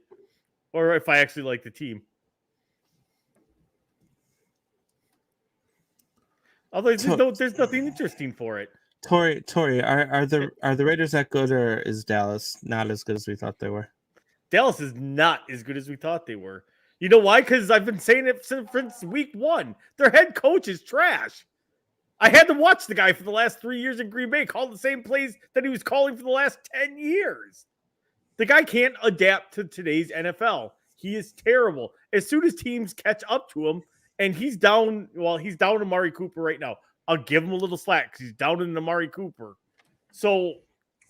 Or if I actually like the team. Although there's nothing interesting for it. Tori, are the Raiders that good, or is Dallas not as good as we thought they were? Dallas is not as good as we thought they were. You know why? Because I've been saying it since week 1. Their head coach is trash. I had to watch the guy for the last 3 years in Green Bay call the same plays that he was calling for the last 10 years. The guy can't adapt to today's NFL. He is terrible. As soon as teams catch up to him, and he's down Amari Cooper right now. I'll give him a little slack because he's down in Amari Cooper. So,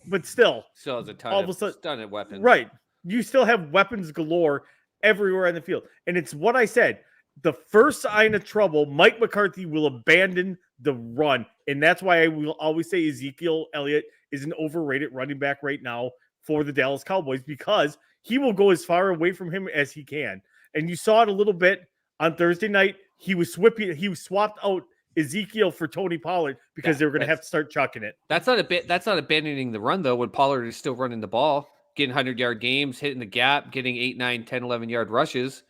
but still. Still has a ton all of a sudden, ton of weapons. Right. You still have weapons galore everywhere on the field. And it's what I said. The first sign of trouble, Mike McCarthy will abandon the run. And that's why I will always say Ezekiel Elliott is an overrated running back right now for the Dallas Cowboys because he will go as far away from him as he can. And you saw it a little bit on Thursday night. He was swapped out Ezekiel for Tony Pollard because they were going to have to start chucking it. That's not abandoning the run though. When Pollard is still running the ball, getting 100-yard games, hitting the gap, getting 8, 9, 10, 11-yard rushes.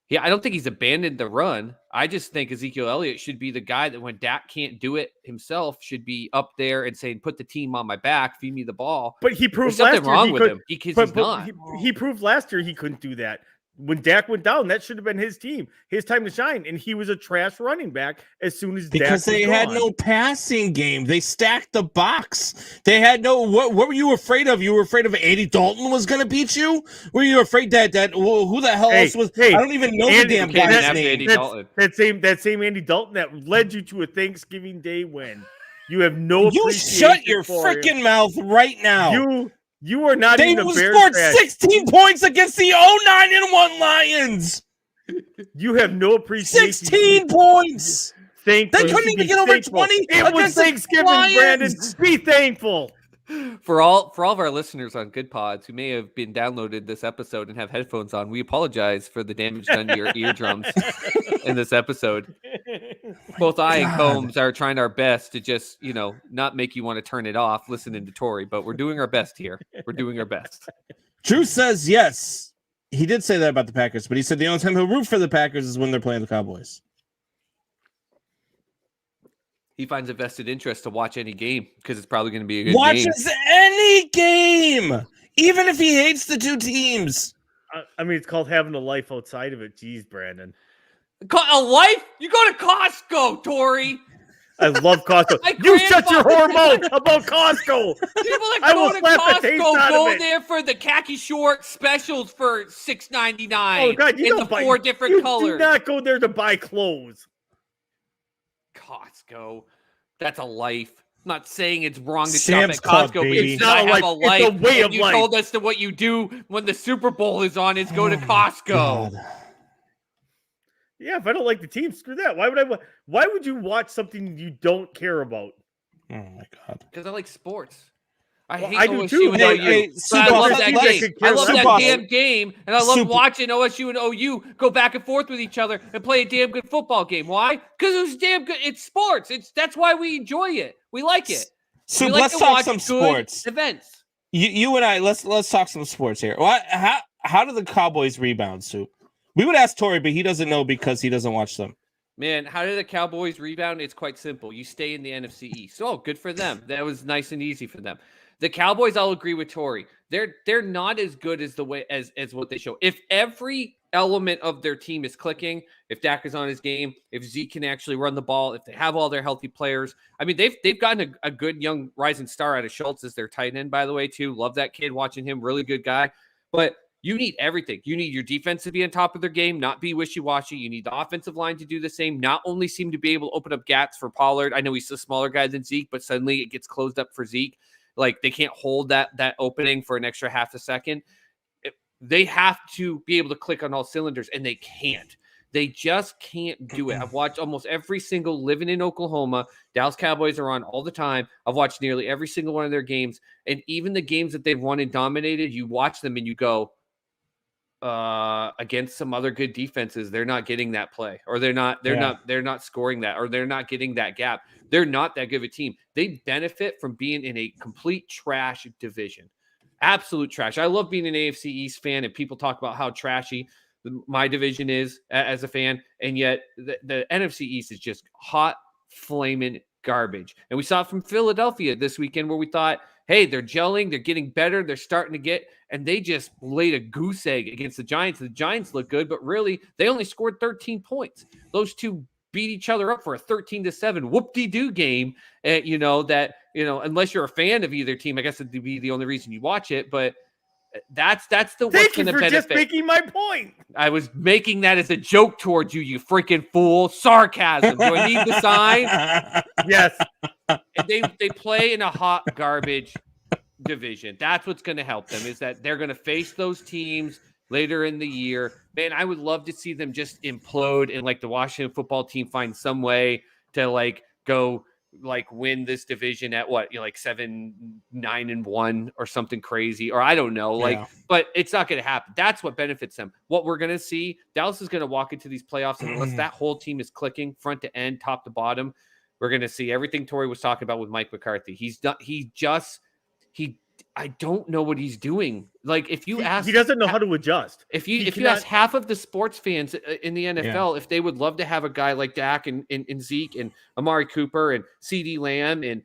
Yeah, I don't think he's abandoned the run. I just think Ezekiel Elliott should be the guy that when Dak can't do it himself, should be up there and saying, "Put the team on my back, feed me the ball." But he proved There's last nothing year wrong he with could, him because but he's not. He proved last year he couldn't do that. When Dak went down, that should have been his team, his time to shine, and he was a trash running back as soon as Because Dak was they had gone. no passing game. They stacked the box. They had no. What were you afraid of? You were afraid of Andy Dalton was going to beat you? Were you afraid that who the hell else was? I don't even know the damn guy's name. That same Andy Dalton that led you to a Thanksgiving Day win. You have no. You shut your freaking mouth right now. You are not they even a Bears scored fan. 16 points against the 09-1 Lions. You have no appreciation. 16 points. Thankful. They couldn't even get over 20. It was Thanksgiving, Brandon. Be thankful. For all of our listeners on Good Pods who may have been downloaded this episode and have headphones on, we apologize for the damage done to your eardrums in this episode. Both I and Combs are trying our best to just, not make you want to turn it off listening to Tori, but we're doing our best here. We're doing our best. Drew says yes. He did say that about the Packers, but he said the only time he'll root for the Packers is when they're playing the Cowboys. He finds a vested interest to watch any game because it's probably going to be a good Watches game. any game, even if he hates the two teams. I mean, it's called having a life outside of it. Jeez, Brandon. A life? You go to Costco, Tori. I love Costco. You shut your whore mouth about Costco. People that go to Costco go there for the khaki short specials for $6.99. Oh God, you in the 4 different colors. You do not go there to buy clothes. Costco, that's a life. I'm not saying it's wrong to Sam's shop at Costco, Club, but baby. it's not have a life. It's a way of you life. told us that what you do when the Super Bowl is on is go to Costco. God. Yeah, if I don't like the team, screw that. Why would you watch something you don't care about? Oh my God. Because I like sports. I Well, hate I do OSU too. and Hey, OU. hey, But I love that game. I love that Super- damn game, and I love Super- watching OSU and OU go back and forth with each other and play a damn good football game. Why? Because it was damn good. It's sports. That's why we enjoy it. We like it. So we like let's to talk watch some good sports. events. You and I, let's talk some sports here. How do the Cowboys rebound, Sue? We would ask Tori, but he doesn't know because he doesn't watch them. Man, how did the Cowboys rebound? It's quite simple. You stay in the NFC East. Oh, good for them. That was nice and easy for them. The Cowboys, I'll agree with Tori. They're not as good as the way as what they show. If every element of their team is clicking, if Dak is on his game, if Zeke can actually run the ball, if they have all their healthy players. I mean, they've gotten a good young rising star out of Schultz as their tight end, by the way, too. Love that kid, watching him, really good guy. But you need everything. You need your defense to be on top of their game, not be wishy-washy. You need the offensive line to do the same, not only seem to be able to open up gaps for Pollard. I know he's a smaller guy than Zeke, but suddenly it gets closed up for Zeke. Like, they can't hold that opening for an extra half a second. They have to be able to click on all cylinders, and they can't. They just can't do it. I've watched almost every single living in Oklahoma. Dallas Cowboys are on all the time. I've watched nearly every single one of their games. And even the games that they've won and dominated, you watch them and you go, against some other good defenses, they're not getting that play, or they're not scoring that, or they're not getting that gap. They're not that good of a team. They benefit from being in a complete trash division. Absolute trash. I love being an AFC East fan, and people talk about how trashy my division is as a fan, and yet the NFC East is just hot, flaming garbage. And we saw it from Philadelphia this weekend, where we thought, hey, they're gelling, they're getting better, they're starting to get, and they just laid a goose egg against the Giants. The Giants look good, but really, they only scored 13 points. Those two beat each other up for a 13-7 whoop-de-doo game. Unless you're a fan of either team, I guess it'd be the only reason you watch it, but that's the what's going to benefit. Just making my point. I was making that as a joke towards you, you freaking fool. Sarcasm. Do I need the sign? Yes. They play in a hot garbage division. That's what's going to help them, is that they're going to face those teams later in the year. Man, I would love to see them just implode, and like the Washington football team find some way to go win this division at 7-9-1 or something crazy, or I don't know, but it's not going to happen. That's what benefits them. What we're going to see, Dallas is going to walk into these playoffs, and unless that whole team is clicking front to end, top to bottom, we're going to see everything Tori was talking about with Mike McCarthy. I don't know what he's doing. Like, if you ask, he doesn't know how to adjust. If you ask half of the sports fans in the NFL, if they would love to have a guy like Dak and Zeke and Amari Cooper and CeeDee Lamb and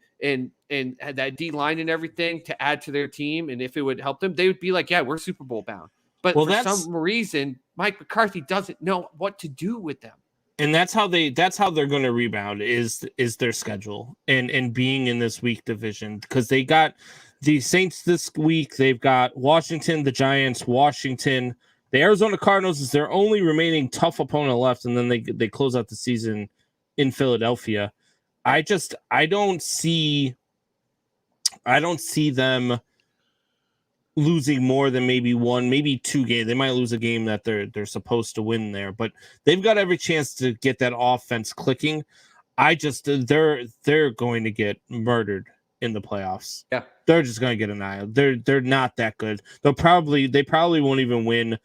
that D line and everything to add to their team, and if it would help them, they would be like, yeah, we're Super Bowl bound. But for some reason, Mike McCarthy doesn't know what to do with them. And that's how they're going to rebound is their schedule and being in this weak division, because they got the Saints this week. They've got Washington, the Giants, Washington, the Arizona Cardinals is their only remaining tough opponent left, and then they close out the season in Philadelphia. I don't see them losing more than maybe one, maybe two games. They might lose a game that they're supposed to win there, but they've got every chance to get that offense clicking. They're going to get murdered in the playoffs. Yeah, they're just going to get annihilated. They're not that good. They probably won't even win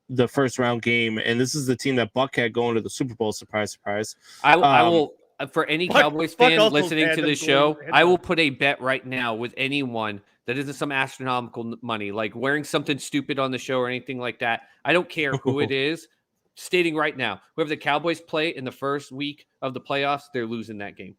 the first round game. And this is the team that Buck had going to the Super Bowl. Surprise, surprise. I will. For any Cowboys fan listening to this show, I will put a bet right now with anyone that isn't some astronomical money, like wearing something stupid on the show or anything like that. I don't care who it is. Stating right now, whoever the Cowboys play in the first week of the playoffs, they're losing that game.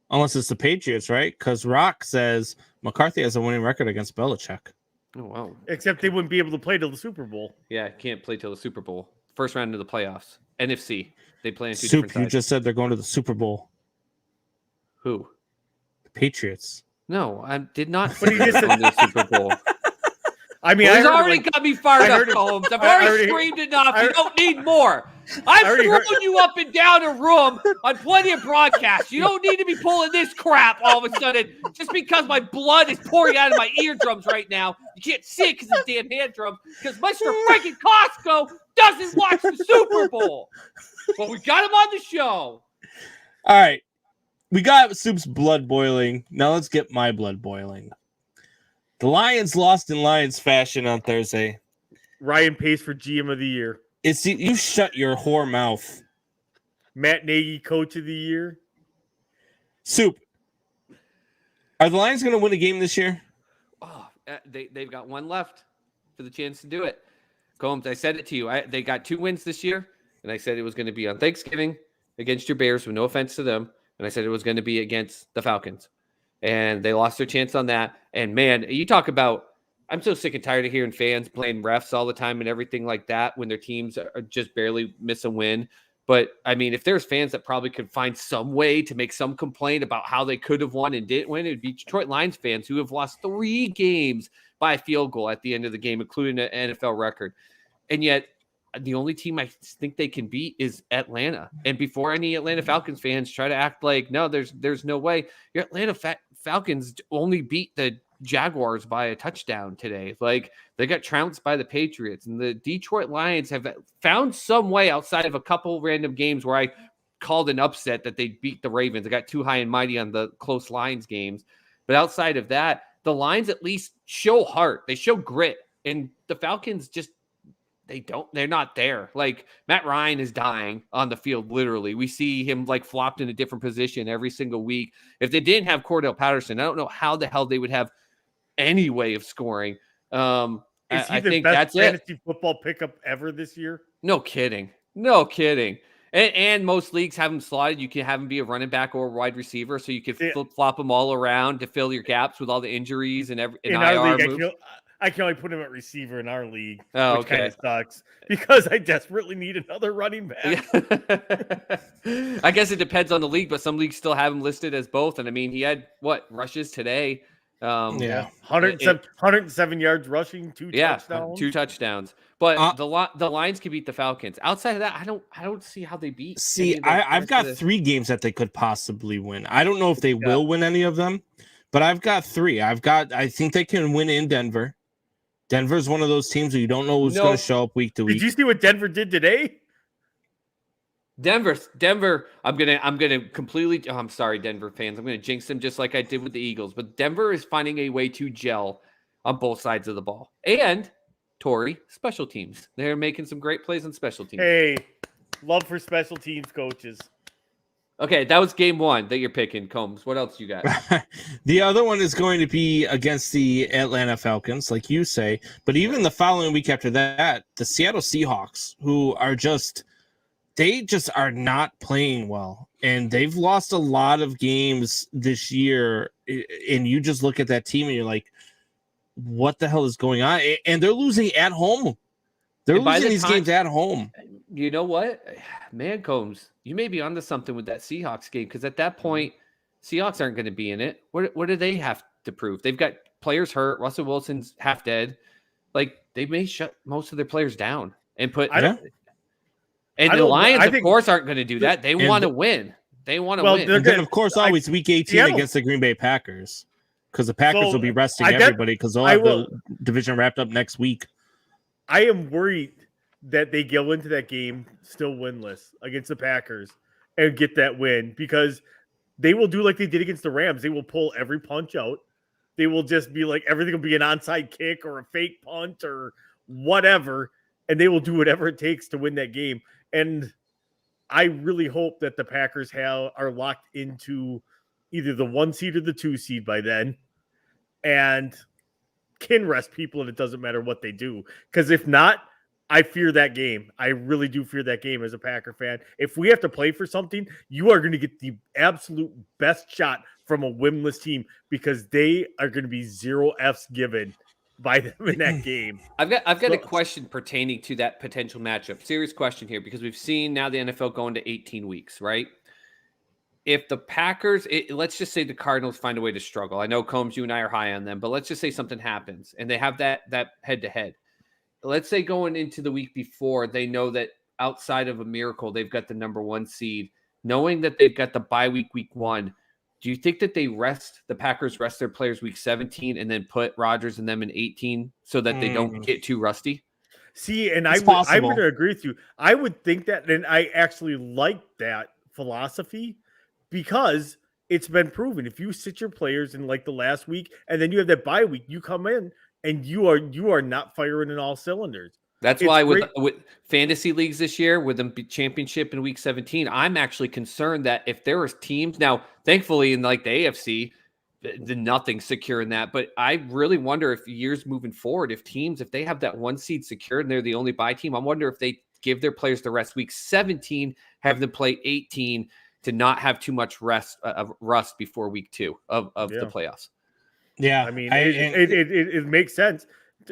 Unless it's the Patriots, right? Because Rock says McCarthy has a winning record against Belichick. Oh, wow. Except they wouldn't be able to play till the Super Bowl. Yeah, can't play till the Super Bowl. First round of the playoffs. NFC. They play in two Soup, different you sides. just said they're going to the Super Bowl. Who? The Patriots. No, I did not But he say just they're going to the Super Bowl. I mean, Well, I he's heard, already like, got me fired I up, heard it- Holmes. I've I already already- screamed enough. I- You don't need more. I've already thrown heard- you up and down a room on plenty of broadcasts. You don't need to be pulling this crap all of a sudden just because my blood is pouring out of my eardrums right now. You can't see it because of the damn hand drums because Mr. freaking Costco doesn't watch the Super Bowl. But we got him on the show. All right. We got Soup's blood boiling. Now let's get my blood boiling. The Lions lost in Lions fashion on Thursday. Ryan Pace for GM of the year. You shut your whore mouth. Matt Nagy, coach of the year. Soup. Are the Lions going to win a game this year? Oh, they've got one left for the chance to do it. Combs, I said it to you. They got 2 wins this year, and I said it was going to be on Thanksgiving against your Bears, with no offense to them, and I said it was going to be against the Falcons. And they lost their chance on that. And, man, you talk about – I'm so sick and tired of hearing fans playing refs all the time and everything like that when their teams are just barely miss a win. But, I mean, if there's fans that probably could find some way to make some complaint about how they could have won and didn't win, it would be Detroit Lions fans who have lost 3 games by a field goal at the end of the game, including an NFL record. And yet the only team I think they can beat is Atlanta. And before any Atlanta Falcons fans try to act like, no, there's no way. Your Atlanta Falcons only beat the Jaguars by a touchdown today. Like, they got trounced by the Patriots, and the Detroit Lions have found some way outside of a couple random games where I called an upset that they beat the Ravens. They got too high and mighty on the close Lions games. But outside of that, the Lions at least show heart. They show grit. And the Falcons just, they're not there. Like, Matt Ryan is dying on the field, literally. We see him like flopped in a different position every single week. If they didn't have Cordell Patterson, I don't know how the hell they would have any way of scoring. Is he I the think best that's fantasy it. football pickup ever this year? No kidding. And most leagues have him slotted. You can have him be a running back or a wide receiver, so you can flip-flop them all around to fill your gaps with all the injuries and in our league. I can only put him at receiver in our league, which kind of sucks because I desperately need another running back. I guess it depends on the league, but some leagues still have him listed as both. And I mean, he had rushes today. 107 yards rushing, 2 touchdowns. 2 touchdowns. But the Lions can beat the Falcons. Outside of that, I don't see how they beat. See, I've got 3 games that they could possibly win. I don't know if they will win any of them, but I've got 3. I think they can win in Denver. Denver's one of those teams where you don't know who's going to show up week to week. Did you see what Denver did today? Denver. I'm gonna completely. Oh, I'm sorry, Denver fans. I'm gonna jinx them just like I did with the Eagles. But Denver is finding a way to gel on both sides of the ball. And Torrey, special teams. They're making some great plays on special teams. Hey, love for special teams coaches. Okay, that was game 1 that you're picking, Combs. What else you got? The other one is going to be against the Atlanta Falcons, like you say. But even the following week after that, the Seattle Seahawks, who are they just are not playing well. And they've lost a lot of games this year. And you just look at that team and you're like, what the hell is going on? And they're losing at home. They're losing these games at home. You know what? Man, Combs, you may be onto something with that Seahawks game, because at that point, Seahawks aren't going to be in it. What do they have to prove? They've got players hurt. Russell Wilson's half dead. Like, they may shut most of their players down and put. And the Lions, of course, aren't going to do that. They want to win. They want to win. And then, of course, always week 18 against the Green Bay Packers, because the Packers will be resting everybody because they'll have the division wrapped up next week. I am worried that they go into that game still winless against the Packers and get that win, because they will do like they did against the Rams. They will pull every punch out. They will just be like, everything will be an onside kick or a fake punt or whatever, and they will do whatever it takes to win that game. And I really hope that the Packers are locked into either the 1 seed or the 2 seed by then and can rest people, and it doesn't matter what they do. Because if not, I fear that game. I really do fear that game as a Packer fan. If we have to play for something, you are going to get the absolute best shot from a winless team, because they are going to be 0 Fs given by them in that game. I've got a question pertaining to that potential matchup. Serious question here, because we've seen now the NFL going to 18 weeks, right? If the Packers, let's just say the Cardinals find a way to struggle. I know, Combs, you and I are high on them, but let's just say something happens and they have that head-to-head. Let's say going into the week before, they know that outside of a miracle, they've got the number 1 seed. Knowing that they've got the bye week 1, do you think that the Packers rest their players week 17 and then put Rodgers and them in 18 so that they don't get too rusty? See, and I'm going to agree with you. I would think that, and I actually like that philosophy, because it's been proven. If you sit your players in like the last week and then you have that bye week, you come in and you are not firing in all cylinders. That's why with fantasy leagues this year, with them championship in week 17, I'm actually concerned that if there was teams now, thankfully in like the AFC, nothing's secure in that. But I really wonder if years moving forward, if teams, if they have that 1 seed secured and they're the only bye team, I wonder if they give their players the rest week 17, have them play 18 to not have too much rust before week 2 of the playoffs. Yeah, I mean, it makes sense.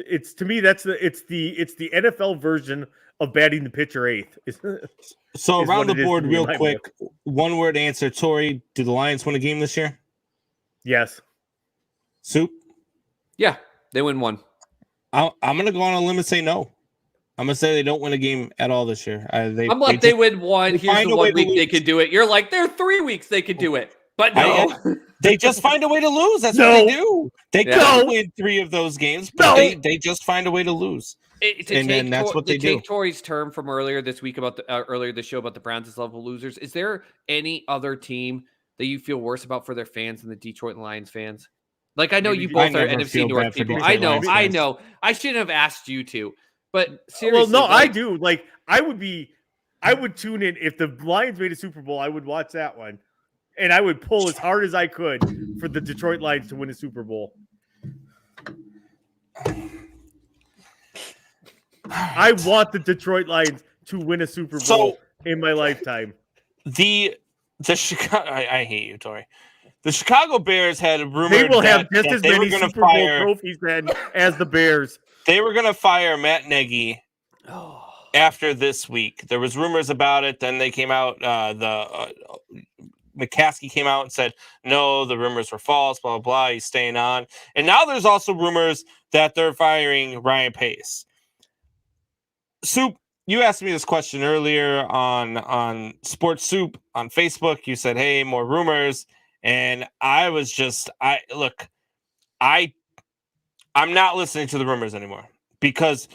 It's, to me, it's the NFL version of batting the pitcher 8th. So around the board, real quick, one word answer. Tori, do the Lions win a game this year? Yes. Soup? Yeah, they win 1. I'm going to go on a limb and say no. I'm going to say they don't win a game at all this year. They win 1. Here's the 1 week they could do it. You're like, there are 3 weeks they could do it. But no. They just find a way to lose. That's what they do. They could win 3 of those games, but they just find a way to lose. And that's what they do. Take Tori's term from earlier this week about earlier this show about the Browns as level losers. Is there any other team that you feel worse about for their fans than the Detroit Lions fans? Like, I know you both are NFC North people. I know. I shouldn't have asked you to. But seriously, well, no, I do. Like, I would tune in if the Lions made a Super Bowl. I would watch that one, and I would pull as hard as I could for the Detroit Lions to win a Super Bowl. I want the Detroit Lions to win a Super Bowl in my lifetime. The Chicago, I hate you, Tori. The Chicago Bears had rumored they will have that just as many Super Bowl trophies then as the Bears. They were going to fire Matt Nagy after this week. There was rumors about it. Then they came out. McCaskey came out and said, no, the rumors were false, blah, blah, blah. He's staying on. And now there's also rumors that they're firing Ryan Pace. Soup, you asked me this question earlier on Sports Soup on Facebook. You said, hey, more rumors. And I was just, I'm not listening to the rumors anymore because,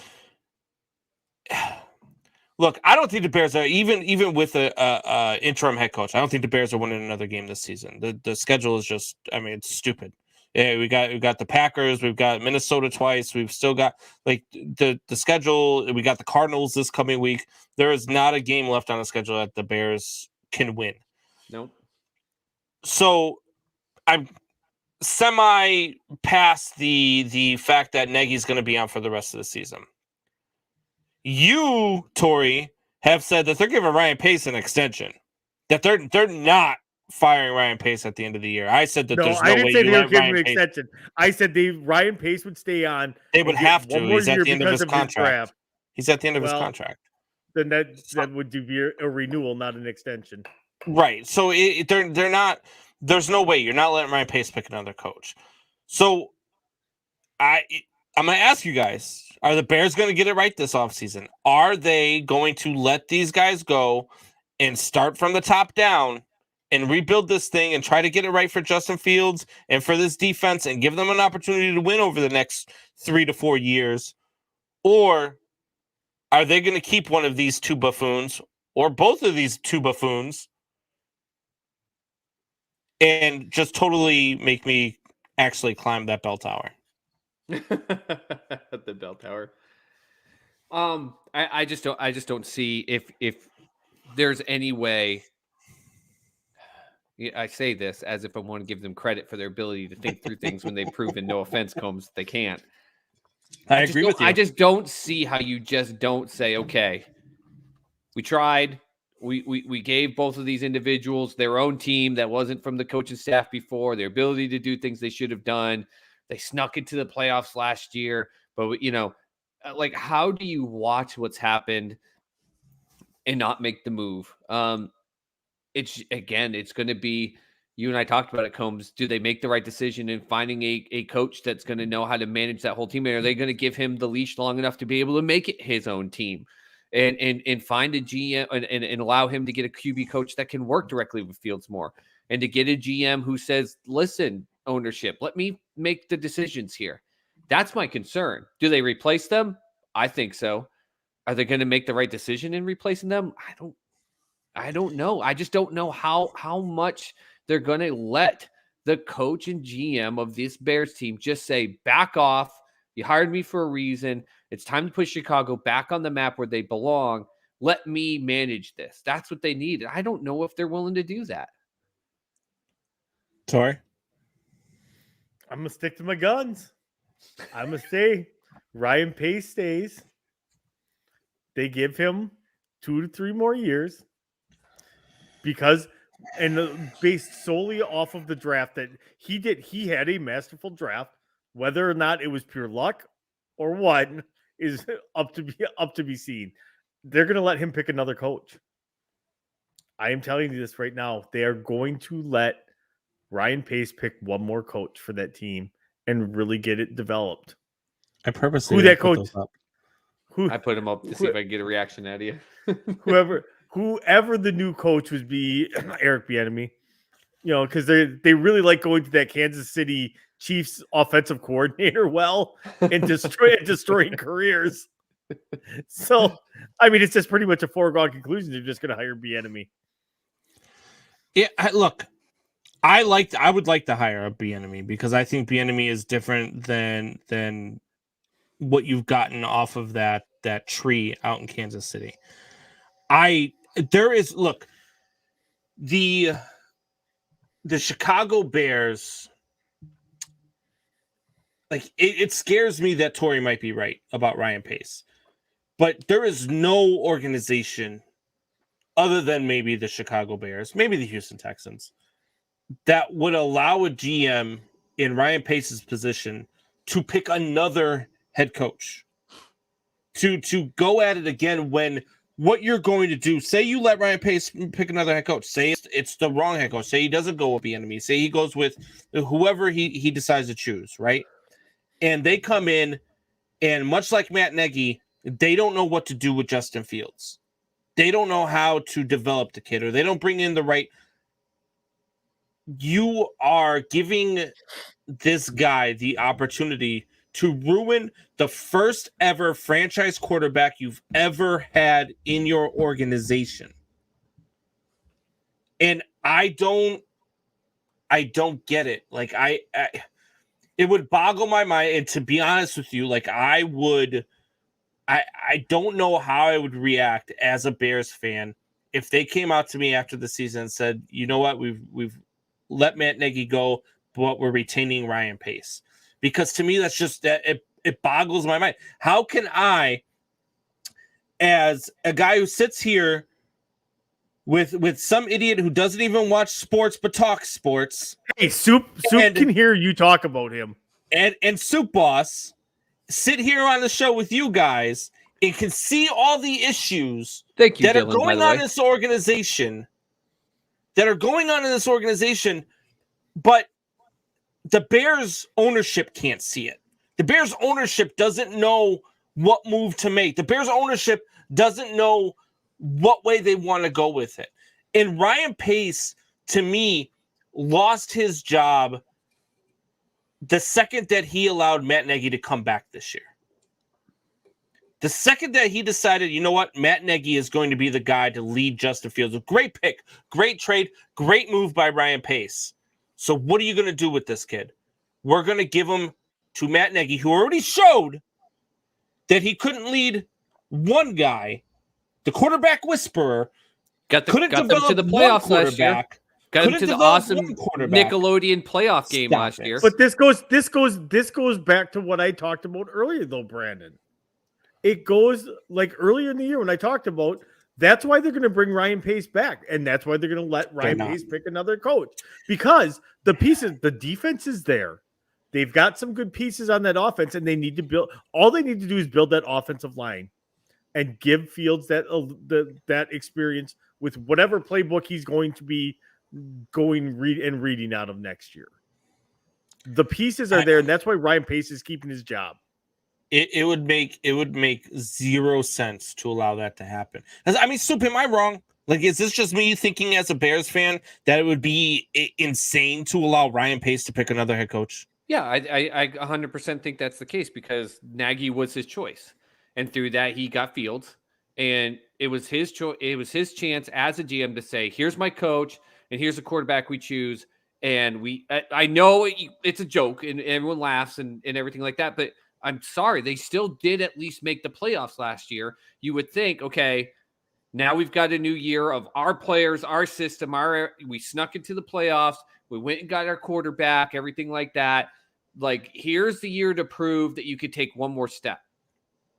look, I don't think the Bears are even with a interim head coach. I don't think the Bears are winning another game this season. The schedule is just, it's stupid. Yeah, we got the Packers, we've got Minnesota twice, we've still got like the schedule. We got the Cardinals this coming week. There is not a game left on the schedule that the Bears can win. Nope. So I'm semi past the fact that Nagy's going to be on for the rest of the season. You, Tori, have said that they're giving Ryan Pace an extension. That they're not firing Ryan Pace at the end of the year. I said that there's no way. I didn't say they were giving him an extension. I said Ryan Pace would stay on. They would have to. He's at the end of his contract. He's at the end of his contract. Then that would be a renewal, not an extension. Right. So they're not. There's no way you're not letting Ryan Pace pick another coach. So I'm going to ask you guys: are the Bears going to get it right this offseason? Are they going to let these guys go and start from the top down and rebuild this thing and try to get it right for Justin Fields and for this defense and give them an opportunity to win over the next 3 to 4 years? Or are they going to keep one of these two buffoons or both of these two buffoons and just totally make me actually climb that bell tower? The bell tower. I just don't see if there's any way. I say this as if I want to give them credit for their ability to think through things when they've proven, no offense, Combs, they can't. I agree with you. I just don't see how you just don't say, okay, we tried. We gave both of these individuals their own team that wasn't from the coaching staff before, their ability to do things they should have done. They snuck into the playoffs last year, but like, how do you watch what's happened and not make the move? It's going to be, you and I talked about it, Combs. Do they make the right decision in finding a coach that's going to know how to manage that whole team? And are they going to give him the leash long enough to be able to make it his own team and find a GM and allow him to get a QB coach that can work directly with Fields more, and to get a GM who says, listen, ownership, let me make the decisions here. That's my concern. Do they replace them? I think so. Are they going to make the right decision in replacing them? I don't know. I just don't know how much they're going to let the coach and GM of this Bears team just say, back off. You hired me for a reason. It's time to put Chicago back on the map where they belong. Let me manage this. That's what they need. I don't know if they're willing to do that. Tori? I'm going to stick to my guns. I'm going to say Ryan Pace stays. They give him 2 to 3 more years because, and based solely off of the draft that he did, he had a masterful draft. Whether or not it was pure luck or what is up to be seen. They're going to let him pick another coach. I am telling you this right now. They are going to let Ryan Pace pick one more coach for that team and really get it developed. I purposely who that coach? I put him up to see if I can get a reaction out of you. whoever the new coach would be, Eric Bieniemy. Because they really like going to that Kansas City Chiefs offensive coordinator and destroying careers. So, I mean, it's just pretty much a foregone conclusion. They're just going to hire Bieniemy. Yeah, look, I would like to hire a Bieniemy because I think Bieniemy is different than what you've gotten off of that tree out in Kansas City. The Chicago Bears, like it scares me that Tori might be right about Ryan Pace, but there is no organization other than maybe the Chicago Bears, maybe the Houston Texans, that would allow a GM in Ryan Pace's position to pick another head coach, to go at it again when what you're going to do, say you let Ryan Pace pick another head coach, say it's the wrong head coach, say he doesn't go with Bieniemy, say he goes with whoever he decides to choose, right? And they come in, and much like Matt Nagy, they don't know what to do with Justin Fields. They don't know how to develop the kid, or they don't bring in the right. You are giving this guy the opportunity to ruin the first ever franchise quarterback you've ever had in your organization. And I don't get it. Like I it would boggle my mind. And to be honest with you, like I don't know how I would react as a Bears fan if they came out to me after the season and said, you know what, we've let Matt Nagy go, but we're retaining Ryan Pace. Because to me, that's just that it boggles my mind. How can I, as a guy who sits here with some idiot who doesn't even watch sports but talks sports? Hey, Soup can hear you talk about him. And Soup Boss sit here on the show with you guys and can see all the issues that are going on in this organization. But the Bears ownership can't see it. The Bears ownership doesn't know what move to make. The Bears ownership doesn't know what way they want to go with it. And Ryan Pace, to me, lost his job the second that he allowed Matt Nagy to come back this year. The second that he decided, you know what, Matt Nagy is going to be the guy to lead Justin Fields. A great pick, great trade, great move by Ryan Pace. So what are you going to do with this kid? We're going to give him to Matt Nagy, who already showed that he couldn't lead one guy, the quarterback whisperer. Got them to the playoffs last year. Got him to the awesome Nickelodeon playoff game last year. But this goes back to what I talked about earlier, though, Brandon. It goes like earlier in the year when I talked about. That's why they're going to bring Ryan Pace back, and that's why they're going to let Ryan Pace pick another coach, because the defense is there. They've got some good pieces on that offense, and they need to build. All they need to do is build that offensive line and give Fields that experience with whatever playbook he's going to be reading out of next year. The pieces are there, and that's why Ryan Pace is keeping his job. It would make zero sense to allow that to happen. I mean, Soup, am I wrong? Like, is this just me thinking as a Bears fan that it would be insane to allow Ryan Pace to pick another head coach? Yeah, I 100% think that's the case because Nagy was his choice. And through that, he got Fields. And it was his choice. It was his chance as a GM to say, here's my coach, and here's the quarterback we choose. And I know it's a joke, and everyone laughs and everything like that, but I'm sorry, they still did at least make the playoffs last year. You would think, okay, now we've got a new year of our players, our system, we snuck into the playoffs. We went and got our quarterback, everything like that. Like, here's the year to prove that you could take one more step.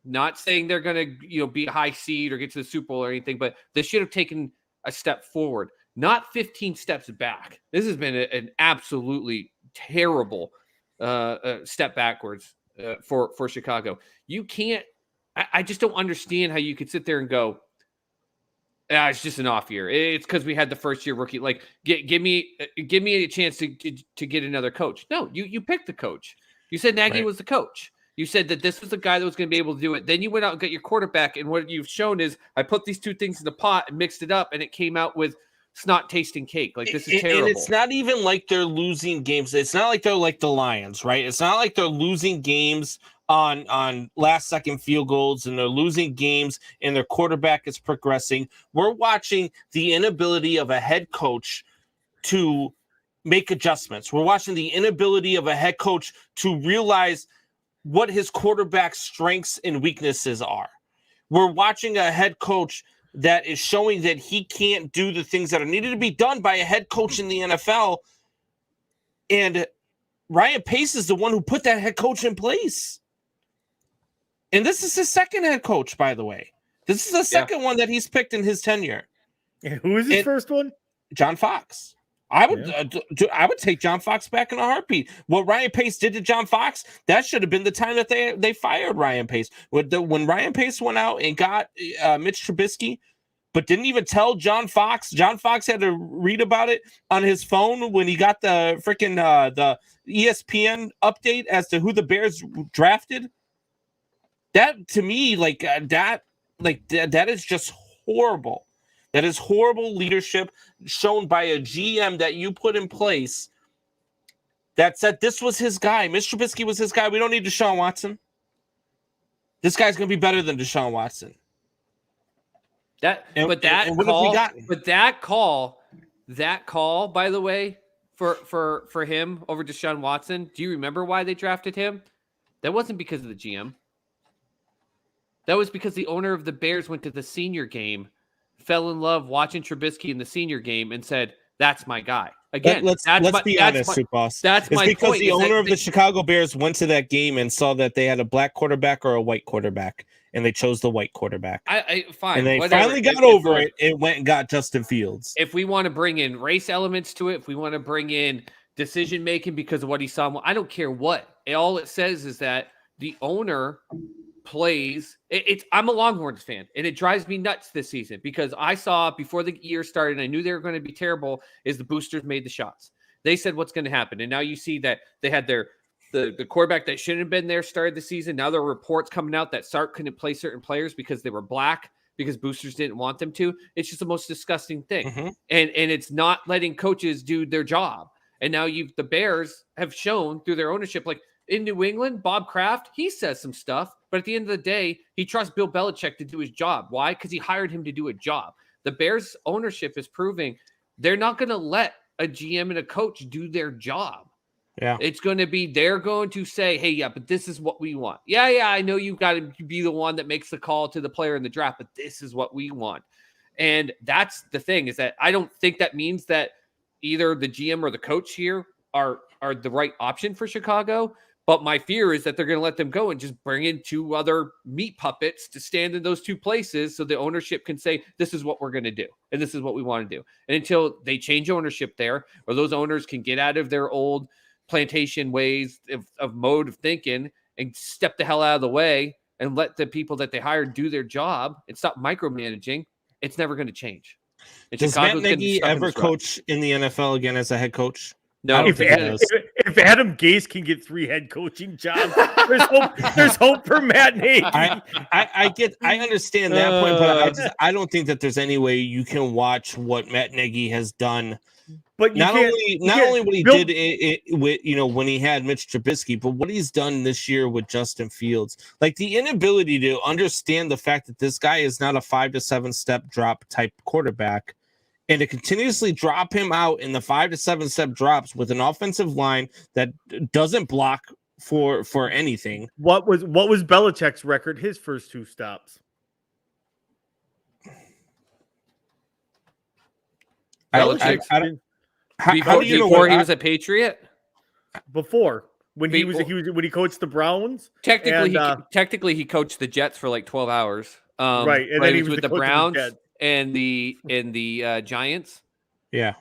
Not saying they're going to, be a high seed or get to the Super Bowl or anything, but they should have taken a step forward, not 15 steps back. This has been an absolutely terrible step backwards for Chicago. You can't. I just don't understand how you could sit there and go, it's just an off year. It's because we had the first year rookie. Like, give me a chance to get another coach. No, you picked the coach. You said Nagy was the coach. You said that this was the guy that was going to be able to do it. Then you went out and got your quarterback. And what you've shown is I put these two things in the pot and mixed it up, and it came out with snot tasting cake. Like, this is terrible. And it's not even like they're losing games. It's not like they're like the Lions, right? It's not like they're losing games on last second field goals and they're losing games and their quarterback is progressing. We're watching the inability of a head coach to make adjustments. We're watching the inability of a head coach to realize what his quarterback's strengths and weaknesses are. We're watching a head coach that is showing that he can't do the things that are needed to be done by a head coach in the NFL. And Ryan Pace is the one who put that head coach in place. And this is his second head coach, by the way. This is the second one that he's picked in his tenure. And who is his first one? John Fox. I would take John Fox back in a heartbeat. What Ryan Pace did to John Fox, that should have been the time that they fired Ryan Pace. When Ryan Pace went out and got Mitch Trubisky, but didn't even tell John Fox. John Fox had to read about it on his phone when he got the freaking the ESPN update as to who the Bears drafted. That to me, that is just horrible. That is horrible leadership shown by a GM that you put in place that said this was his guy. Mitch Trubisky was his guy. We don't need Deshaun Watson. This guy's going to be better than Deshaun Watson. That call, by the way, for him over Deshaun Watson, do you remember why they drafted him? That wasn't because of the GM. That was because the owner of the Bears went to the senior game, fell in love watching Trubisky in the senior game, and said, "That's my guy." Again, let's be honest, Soup Boss. That's my because point. The owner of the Chicago Bears went to that game and saw that they had a black quarterback or a white quarterback, and they chose the white quarterback. Fine. And they finally got over it. It went and got Justin Fields. If we want to bring in race elements to it, if we want to bring in decision making because of what he saw, I don't care what. All it says is that the owner plays. I'm a Longhorns fan, and it drives me nuts this season because I saw before the year started, and I knew they were going to be terrible, is the boosters made the shots. They said what's going to happen. And now you see that they had the quarterback that shouldn't have been there started the season. Now there are reports coming out that Sark couldn't play certain players because they were black, because boosters didn't want them to. It's just the most disgusting thing. Mm-hmm. And it's not letting coaches do their job. And now the Bears have shown through their ownership, like in New England, Bob Kraft, he says some stuff, but at the end of the day, he trusts Bill Belichick to do his job. Why? Because he hired him to do a job. The Bears ownership is proving they're not going to let a GM and a coach do their job. Yeah. It's going to be, they're going to say, hey, yeah, but this is what we want. Yeah, I know you've got to be the one that makes the call to the player in the draft, but this is what we want. And that's the thing, is that I don't think that means that either the GM or the coach here are the right option for Chicago. But my fear is that they're going to let them go and just bring in two other meat puppets to stand in those two places so the ownership can say, this is what we're going to do, and this is what we want to do. And until they change ownership there, or those owners can get out of their old plantation ways of mode of thinking and step the hell out of the way and let the people that they hired do their job and stop micromanaging, it's never going to change. And Does Matt Nagy ever coach in the NFL again as a head coach? No. If Adam Gase can get 3 head coaching jobs, there's hope for Matt Nagy. I understand that point, but I don't think that there's any way you can watch what Matt Nagy has done. But not only what he did with when he had Mitch Trubisky, but what he's done this year with Justin Fields, like the inability to understand the fact that this guy is not a 5 to 7 step drop type quarterback, and to continuously drop him out in the 5 to 7 step drops with an offensive line that doesn't block for anything. What was Belichick's record his first 2 stops? Before he was a Patriot. Before when he coached the Browns. Technically, he coached the Jets for like 12 hours. Right, and then he was with the Browns and the Giants. Yeah,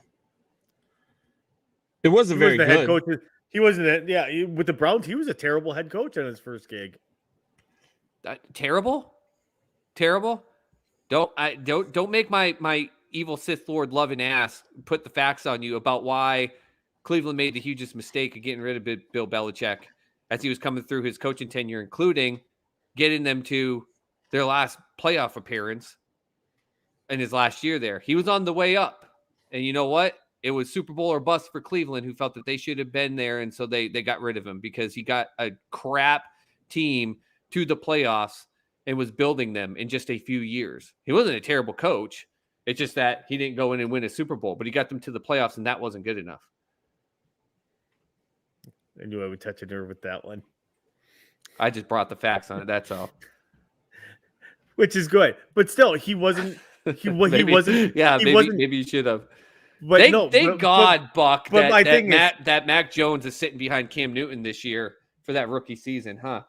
it wasn't very good. Head coach. He wasn't. With the Browns, he was a terrible head coach on his first gig. Terrible. Don't make my evil Sith Lord loving ass put the facts on you about why Cleveland made the hugest mistake of getting rid of Bill Belichick as he was coming through his coaching tenure, including getting them to their last playoff appearance in his last year there. He was on the way up. And you know what? It was Super Bowl or bust for Cleveland, who felt that they should have been there. And so they got rid of him because he got a crap team to the playoffs and was building them in just a few years. He wasn't a terrible coach. It's just that he didn't go in and win a Super Bowl, but he got them to the playoffs, and that wasn't good enough. I knew I would touch a nerve with that one. I just brought the facts on it. That's all. Which is good, but still, he wasn't. He wasn't. Yeah, maybe you should have. But thank God, Buck. But my thing is that Mac Jones is sitting behind Cam Newton this year for that rookie season, huh?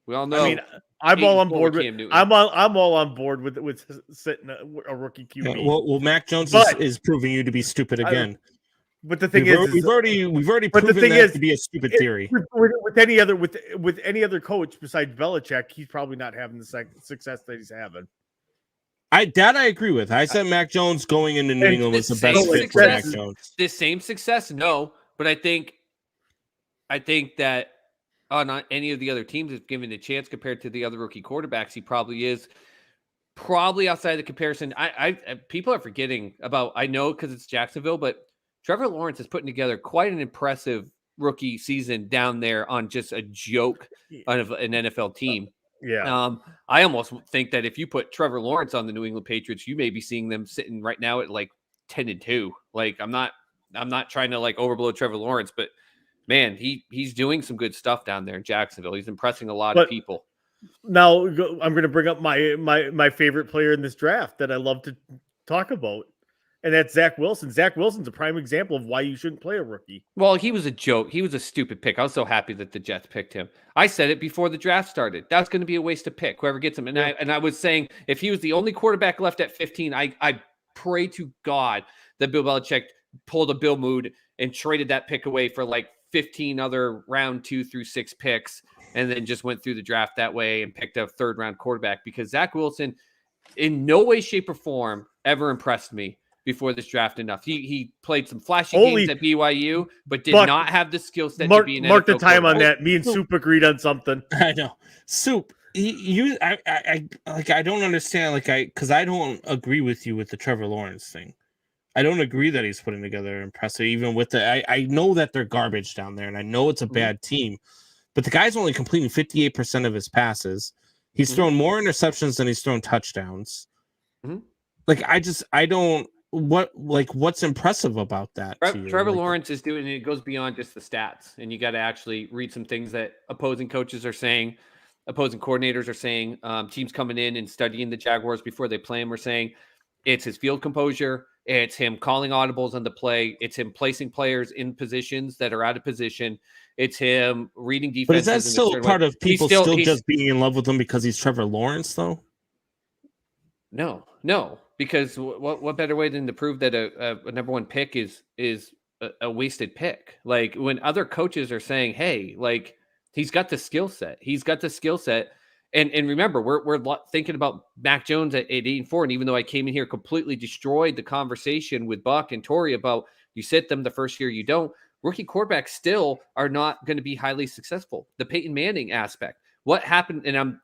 We all know. I mean, I'm all on board with. I'm all on board with sitting a rookie QB. Yeah, well, Mac Jones is proving you to be stupid again. But the thing is, we've already proven that to be a stupid theory. With any other coach besides Belichick, he's probably not having the success that he's having. I agree with. I said Mac Jones going into New England was the best fit for Mac Jones. The same success, no, but I think that on any of the other teams, if given a chance compared to the other rookie quarterbacks, he probably is. Probably outside the comparison, people are forgetting about. I know because it's Jacksonville, but Trevor Lawrence is putting together quite an impressive rookie season down there on just a joke of an NFL team. Yeah. I almost think that if you put Trevor Lawrence on the New England Patriots, you may be seeing them sitting right now at like 10-2. Like I'm not trying to like overblow Trevor Lawrence, but man, he's doing some good stuff down there in Jacksonville. He's impressing a lot of people. Now I'm going to bring up my favorite player in this draft that I love to talk about. And that's Zach Wilson. Zach Wilson's a prime example of why you shouldn't play a rookie. Well, he was a joke. He was a stupid pick. I was so happy that the Jets picked him. I said it before the draft started. That's going to be a waste of pick, whoever gets him. And I was saying if he was the only quarterback left at 15, I pray to God that Bill Belichick pulled a Bill Mood and traded that pick away for like 15 other round 2 through 6 picks and then just went through the draft that way and picked a 3rd round quarterback because Zach Wilson in no way, shape, or form ever impressed me before this draft enough. He played some flashy games at BYU, but did not have the skill set to be an Mark NFL the time on that. Me and Soup agreed on something. I know. Soup, I don't understand, because I don't agree with you with the Trevor Lawrence thing. I don't agree that he's putting together impressive, even with I know that they're garbage down there, and I know it's a bad team, but the guy's only completing 58% of his passes. He's thrown more interceptions than he's thrown touchdowns. What's impressive about that? Trevor Lawrence is doing it goes beyond just the stats, and you got to actually read some things that opposing coaches are saying, opposing coordinators are saying. Teams coming in and studying the Jaguars before they play him are saying it's his field composure, it's him calling audibles on the play, it's him placing players in positions that are out of position, it's him reading defenses. But is that still part of people still just being in love with him because he's Trevor Lawrence, though? No. Because what better way than to prove that a number 1 pick is a wasted pick. Like when other coaches are saying, hey, like he's got the skill set. And remember, we're thinking about Mac Jones at 8-4. And even though I came in here completely destroyed the conversation with Buck and Tori about you sit them the first year, you don't. Rookie quarterbacks still are not going to be highly successful. The Peyton Manning aspect. What happened? And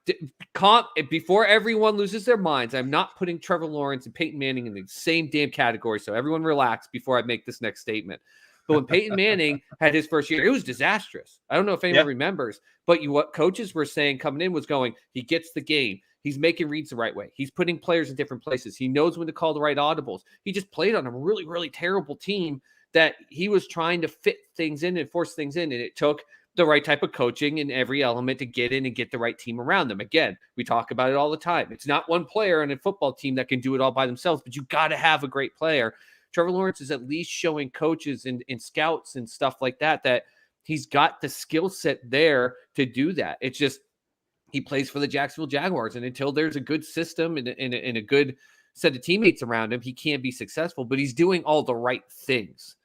before everyone loses their minds, I'm not putting Trevor Lawrence and Peyton Manning in the same damn category. So everyone relax before I make this next statement. But when Peyton Manning had his first year, it was disastrous. I don't know if anyone remembers, but what coaches were saying coming in was going, he gets the game. He's making reads the right way. He's putting players in different places. He knows when to call the right audibles. He just played on a really, really terrible team that he was trying to fit things in and force things in. And it took the right type of coaching in every element to get in and get the right team around them. Again, we talk about it all the time. It's not one player on a football team that can do it all by themselves, but you got to have a great player. Trevor Lawrence is at least showing coaches and scouts and stuff like that he's got the skill set there to do that. It's just he plays for the Jacksonville Jaguars, and until there's a good system and a good set of teammates around him, he can't be successful, but he's doing all the right things.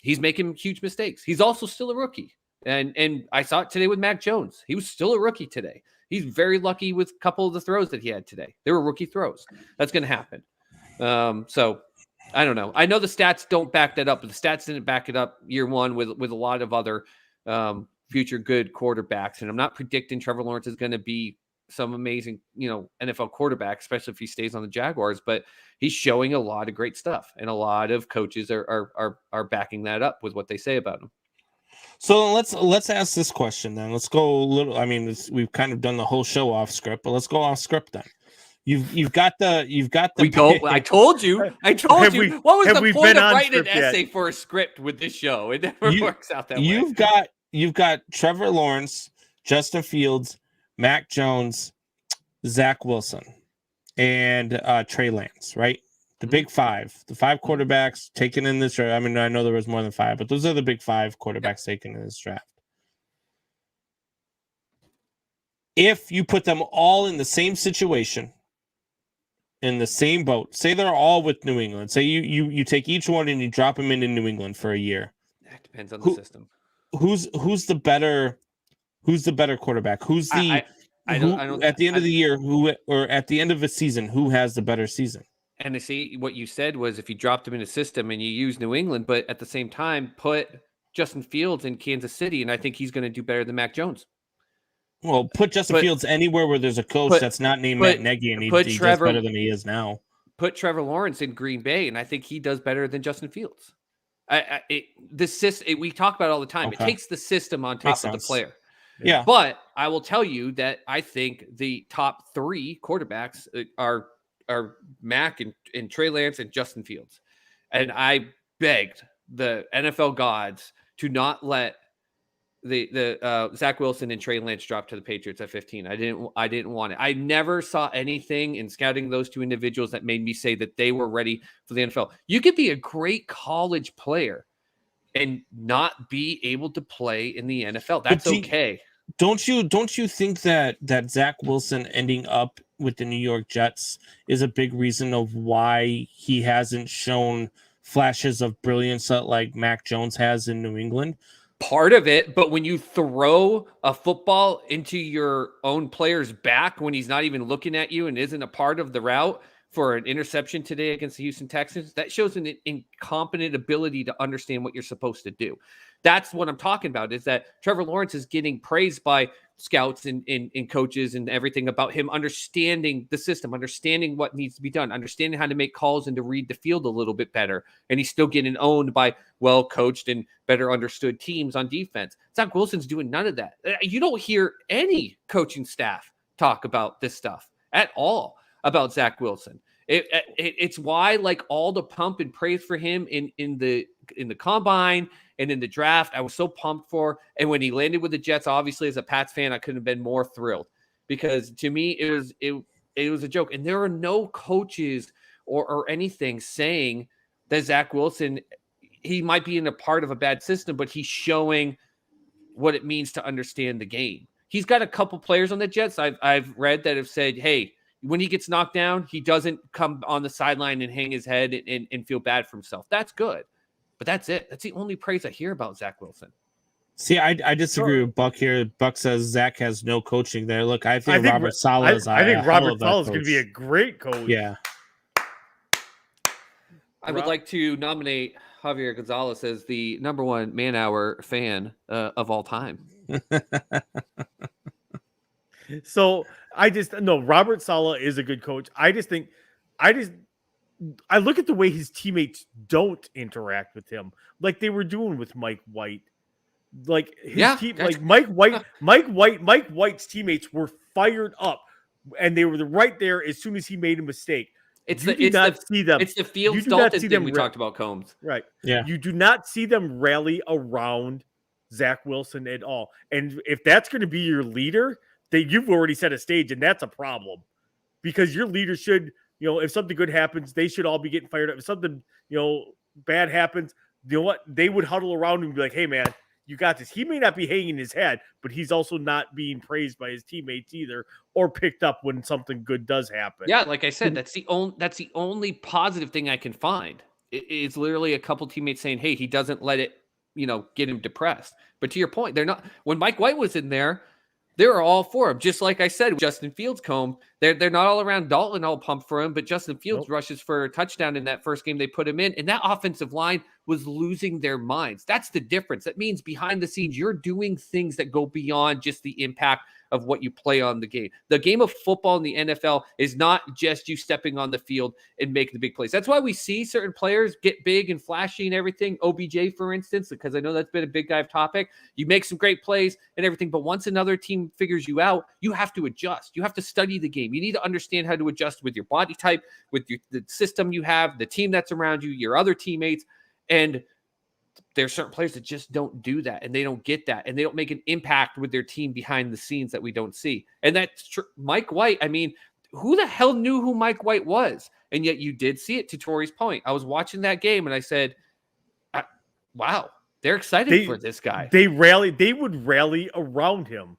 He's making huge mistakes. He's also still a rookie. And I saw it today with Mac Jones. He was still a rookie today. He's very lucky with a couple of the throws that he had today. They were rookie throws. That's going to happen. So I don't know. I know the stats don't back that up, but the stats didn't back it up year one with a lot of other future good quarterbacks. And I'm not predicting Trevor Lawrence is going to be some amazing, NFL quarterback, especially if he stays on the Jaguars, but he's showing a lot of great stuff, and a lot of coaches are backing that up with what they say about him. So let's ask this question then. Let's go a little. I mean, we've kind of done the whole show off script, but let's go off script then. You've got the. I told you. What was the point of writing an essay for a script with this show? It never works out that way. You've got Trevor Lawrence, Justin Fields, Mac Jones, Zach Wilson, and Trey Lance, right? The big five, the five quarterbacks taken in this draft. I mean, I know there was more than five, but those are the big five quarterbacks taken in this draft. If you put them all in the same situation, in the same boat, say they're all with New England, say you take each one and you drop them into New England for a year. That depends on the system. Who's the better quarterback? Who's the at the end of the year, or at the end of a season, who has the better season? And to see what you said was if you dropped him in a system and you use New England, but at the same time put Justin Fields in Kansas City, and I think he's going to do better than Mac Jones. Well, put Justin Fields anywhere where there's a coach that's not named Matt Nagy, and he does better than he is now. Put Trevor Lawrence in Green Bay, and I think he does better than Justin Fields. We talk about it all the time. Okay. It takes the system on top of the player. Yeah. But I will tell you that I think the top three quarterbacks are Mac and Trey Lance and Justin Fields. And I begged the NFL gods to not let the Zach Wilson and Trey Lance drop to the Patriots at 15. I didn't want it. I never saw anything in scouting those two individuals that made me say that they were ready for the NFL. You could be a great college player and not be able to play in the NFL. That's okay. Don't you think that Zach Wilson ending up with the New York Jets is a big reason of why he hasn't shown flashes of brilliance like Mac Jones has in New England? Part of it, but when you throw a football into your own player's back when he's not even looking at you and isn't a part of the route for an interception today against the Houston Texans, that shows an incompetent ability to understand what you're supposed to do. That's what I'm talking about, is that Trevor Lawrence is getting praised by scouts and coaches and everything about him understanding the system, understanding what needs to be done, understanding how to make calls and to read the field a little bit better. And he's still getting owned by well-coached and better understood teams on defense. Zach Wilson's doing none of that. You don't hear any coaching staff talk about this stuff at all about Zach Wilson. It's why, like, all the pump and praise for him in the combine and in the draft, I was so pumped for. And when he landed with the Jets, obviously as a Pats fan, I couldn't have been more thrilled, because to me it was a joke. And there are no coaches or anything saying that Zach Wilson, he might be in a part of a bad system, but he's showing what it means to understand the game. He's got a couple players on the Jets I've read that have said, hey, when he gets knocked down, he doesn't come on the sideline and hang his head and feel bad for himself. That's good. But that's it. That's the only praise I hear about Zach Wilson. See, I disagree with Buck here. Buck says Zach has no coaching there. Look, I think Robert Saleh is I think Robert Saleh is going to be a great coach. Yeah. I would like to nominate Javier Gonzalez as the #1 Man Hour fan of all time. So Robert Saleh is a good coach. I look at the way his teammates don't interact with him, like they were doing with Mike White. Like his team, like Mike White's teammates were fired up, and they were right there as soon as he made a mistake. It's the Fields Dalton thing we talked about, Combs. Right. Yeah. You do not see them rally around Zach Wilson at all. And if that's going to be your leader, then you've already set a stage, and that's a problem. Because your leader should, if something good happens, they should all be getting fired up. If something, bad happens, you know what? They would huddle around and be like, hey, man, you got this. He may not be hanging his head, but he's also not being praised by his teammates either, or picked up when something good does happen. Yeah, like I said, that's the only positive thing I can find. It's literally a couple teammates saying, "Hey, he doesn't let it, get him depressed." But to your point, they're not. When Mike White was in there, they were all for him. Just like I said, Justin Fields, they're not all around Dalton, all pumped for him, but Justin Fields rushes for a touchdown in that first game they put him in, and that offensive line was losing their minds. That's the difference. That means behind the scenes, you're doing things that go beyond just the impact of what you play on the game. The game of football in the NFL is not just you stepping on the field and making the big plays. That's why we see certain players get big and flashy and everything. OBJ, for instance, because I know that's been a big dive topic. You make some great plays and everything, but once another team figures you out, you have to adjust. You have to study the game. You need to understand how to adjust with your body type, with the system you have, the team that's around you, your other teammates. And there's certain players that just don't do that, and they don't get that, and they don't make an impact with their team behind the scenes that we don't see. And that's true. Mike White, I mean, who the hell knew who Mike White was? And yet you did see it, to Tori's point. I was watching that game, and I said, wow, they're excited for this guy. They would rally around him.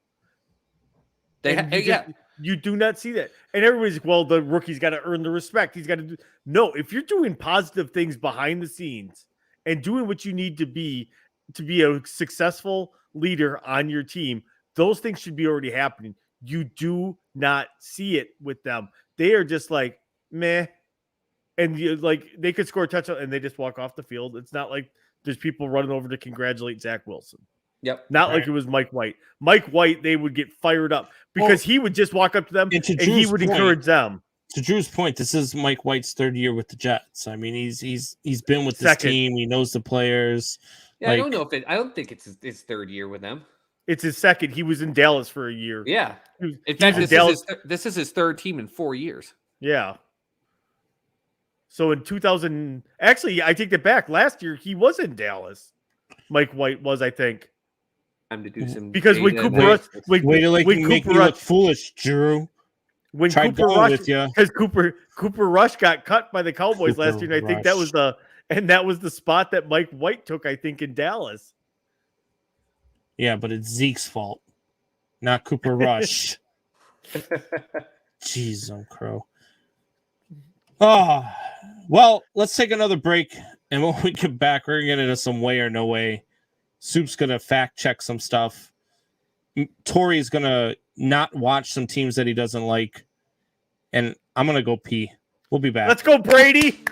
You do not see that. And everybody's, well, the rookie's got to earn the respect. He's got to do. No, if you're doing positive things behind the scenes and doing what you need to be a successful leader on your team, those things should be already happening. You do not see it with them. They are just like, meh. And they could score a touchdown and they just walk off the field. It's not like there's people running over to congratulate Zach Wilson. Yep. Not like it was Mike White. Mike White, they would get fired up because he would just walk up to them and he would encourage them. To Drew's point, this is Mike White's third year with the Jets. I mean, he's been with this team. He knows the players. Yeah, I don't know I don't think it's his third year with them. It's his second. He was in Dallas for a year. Yeah. In fact, this is his third team in 4 years. Yeah. So in 2000, actually, I take that back. Last year, he was in Dallas. Mike White was, I think. Time to do some because when Cooper Rush, make me look foolish, Drew. When Cooper Rush, because Cooper Rush got cut by the Cowboys last year, and I think that was the spot that Mike White took, I think, in Dallas. Yeah, but it's Zeke's fault, not Cooper Rush. Jeez, I'm Crow. Oh, well, let's take another break, and when we get back, we're gonna get into some way or no way. Soup's gonna fact check some stuff. Tori's gonna not watch some teams that he doesn't like, and I'm gonna go pee. We'll be back. Let's go, Brady.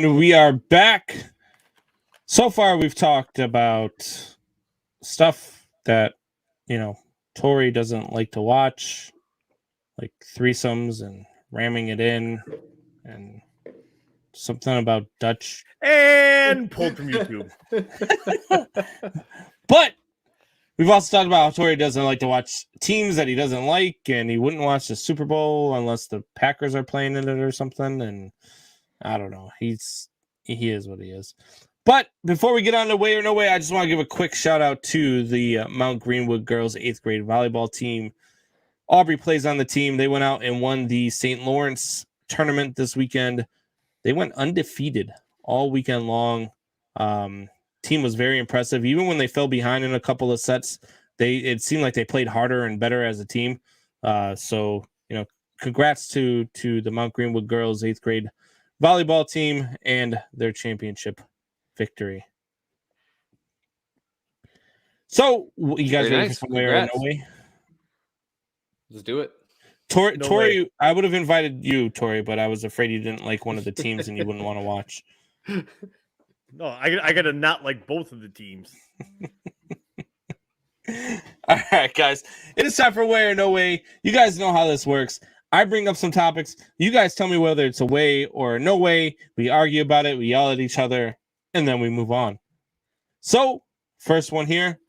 And we are back. So far, we've talked about stuff that, Tori doesn't like to watch, like threesomes and ramming it in, and something about Dutch. And pulled from YouTube. But we've also talked about how Tori doesn't like to watch teams that he doesn't like, and he wouldn't watch the Super Bowl unless the Packers are playing in it or something. And I don't know. He is what he is. But before we get on to Way or No Way, I just want to give a quick shout out to the Mount Greenwood girls 8th grade volleyball team. Aubrey plays on the team. They went out and won the St. Lawrence tournament this weekend. They went undefeated all weekend long. Team was very impressive. Even when they fell behind in a couple of sets, it seemed like they played harder and better as a team. So congrats to the Mount Greenwood girls 8th grade volleyball team and their championship victory. So you guys ready for Way or No Way? Let's do it. Tori, I would have invited you, Tori, but I was afraid you didn't like one of the teams and you wouldn't want to watch. No, I gotta not like both of the teams. All right, guys. It is time for Way or No Way. You guys know how this works. I bring up some topics. You guys tell me whether it's a way or a no way. We argue about it. We yell at each other. And then we move on. So, first one here.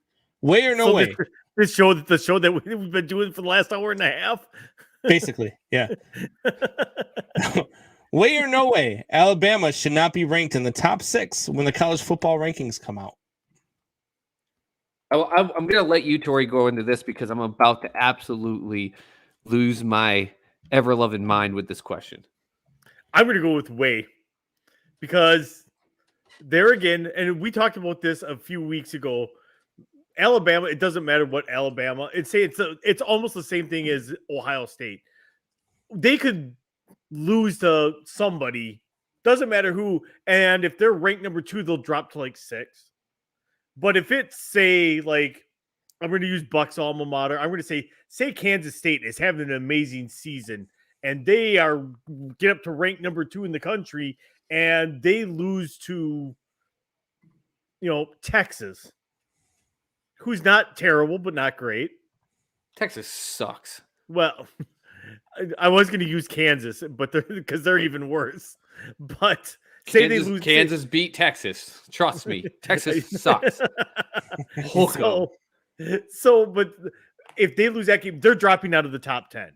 Way or no way? The show that we've been doing for the last hour and a half? Basically, yeah. Way or no way? Alabama should not be ranked in the top 6 when the college football rankings come out. I'm going to let you, Tori, go into this because I'm about to absolutely lose my ever-loving mind with this question. I'm going to go with way because there again, and we talked about this a few weeks ago, Alabama, it doesn't matter what Alabama, it's almost the same thing as Ohio State. They could lose to somebody, doesn't matter who, and if they're ranked number 2, they'll drop to like 6. But if it's, say, like, I'm going to use Buck's alma mater, I'm going to say Kansas State is having an amazing season, and they get up to rank number 2 in the country, and they lose to, Texas, who's not terrible, but not great. Texas sucks. Well, I was going to use Kansas, but because they're even worse. But say they lose. Kansas beat Texas. Trust me, Texas sucks. But if they lose that game, they're dropping out of the top 10.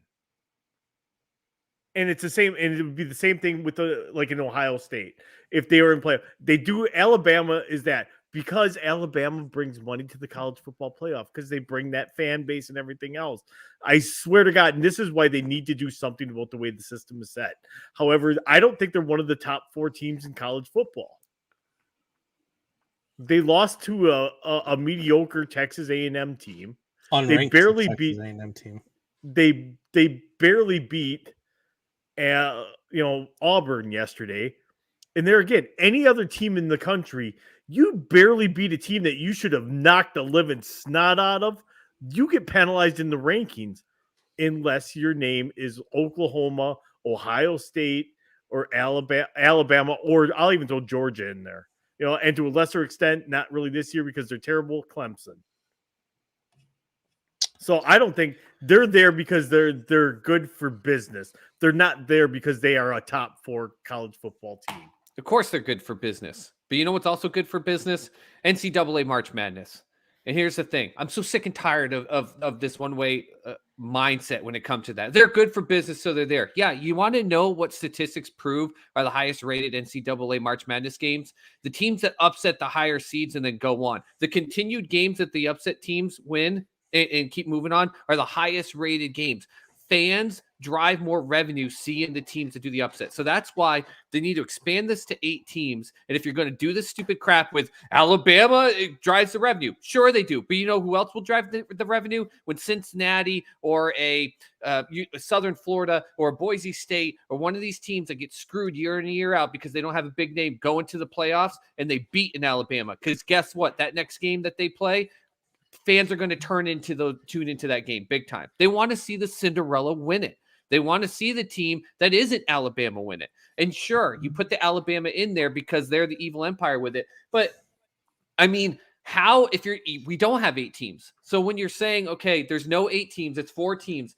And it's the same, and it would be the same thing with like in Ohio State. If they were in play, they do. Alabama is that because Alabama brings money to the college football playoff because they bring that fan base and everything else. I swear to God, and this is why they need to do something about the way the system is set. However, I don't think they're one of the top 4 teams in college football. They lost to a mediocre Texas A&M team. They barely beat A&M team. They barely beat Auburn yesterday. And there again, any other team in the country, you barely beat a team that you should have knocked the living snot out of. You get penalized in the rankings unless your name is Oklahoma, Ohio State, or Alabama, or I'll even throw Georgia in there. And to a lesser extent, not really this year because they're terrible, Clemson. So I don't think they're there because they're good for business. They're not there because they are a top 4 college football team. Of course they're good for business. But you know what's also good for business? NCAA March Madness. And here's the thing. I'm so sick and tired of this one-way mindset when it comes to that. They're good for business, so they're there. Yeah, you want to know what statistics prove are the highest-rated NCAA March Madness games? The teams that upset the higher seeds and then go on. The continued games that the upset teams win and keep moving on are the highest-rated games. Fans drive more revenue seeing the teams that do the upset. So that's why they need to expand this to 8 teams. And if you're going to do this stupid crap with Alabama, it drives the revenue. Sure, they do. But you know who else will drive the revenue? When Cincinnati or a Southern Florida or a Boise State or one of these teams that get screwed year in and year out because they don't have a big name go into the playoffs and they beat in Alabama. Because guess what? That next game that they play, fans are going to tune into that game big time. They want to see the Cinderella win it. They want to see the team that isn't Alabama win it. And sure, you put the Alabama in there because they're the evil empire with it. But I mean, we don't have 8 teams. So when you're saying, okay, there's no 8 teams, it's 4 teams,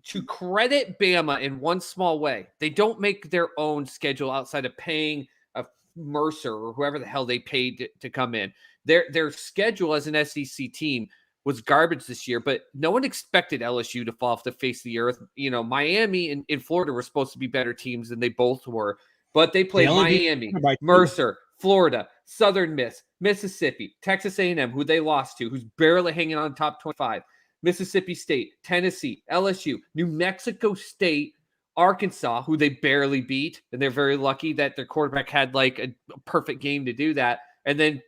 to credit Bama in one small way, they don't make their own schedule outside of paying a Mercer or whoever the hell they paid to come in. Their schedule as an SEC team was garbage this year, but no one expected LSU to fall off the face of the earth. Miami and Florida were supposed to be better teams than they both were, but they played Miami, Mercer, Florida, Southern Miss, Mississippi, Texas A&M, who they lost to, who's barely hanging on top 25, Mississippi State, Tennessee, LSU, New Mexico State, Arkansas, who they barely beat, and they're very lucky that their quarterback had like a perfect game to do that. And then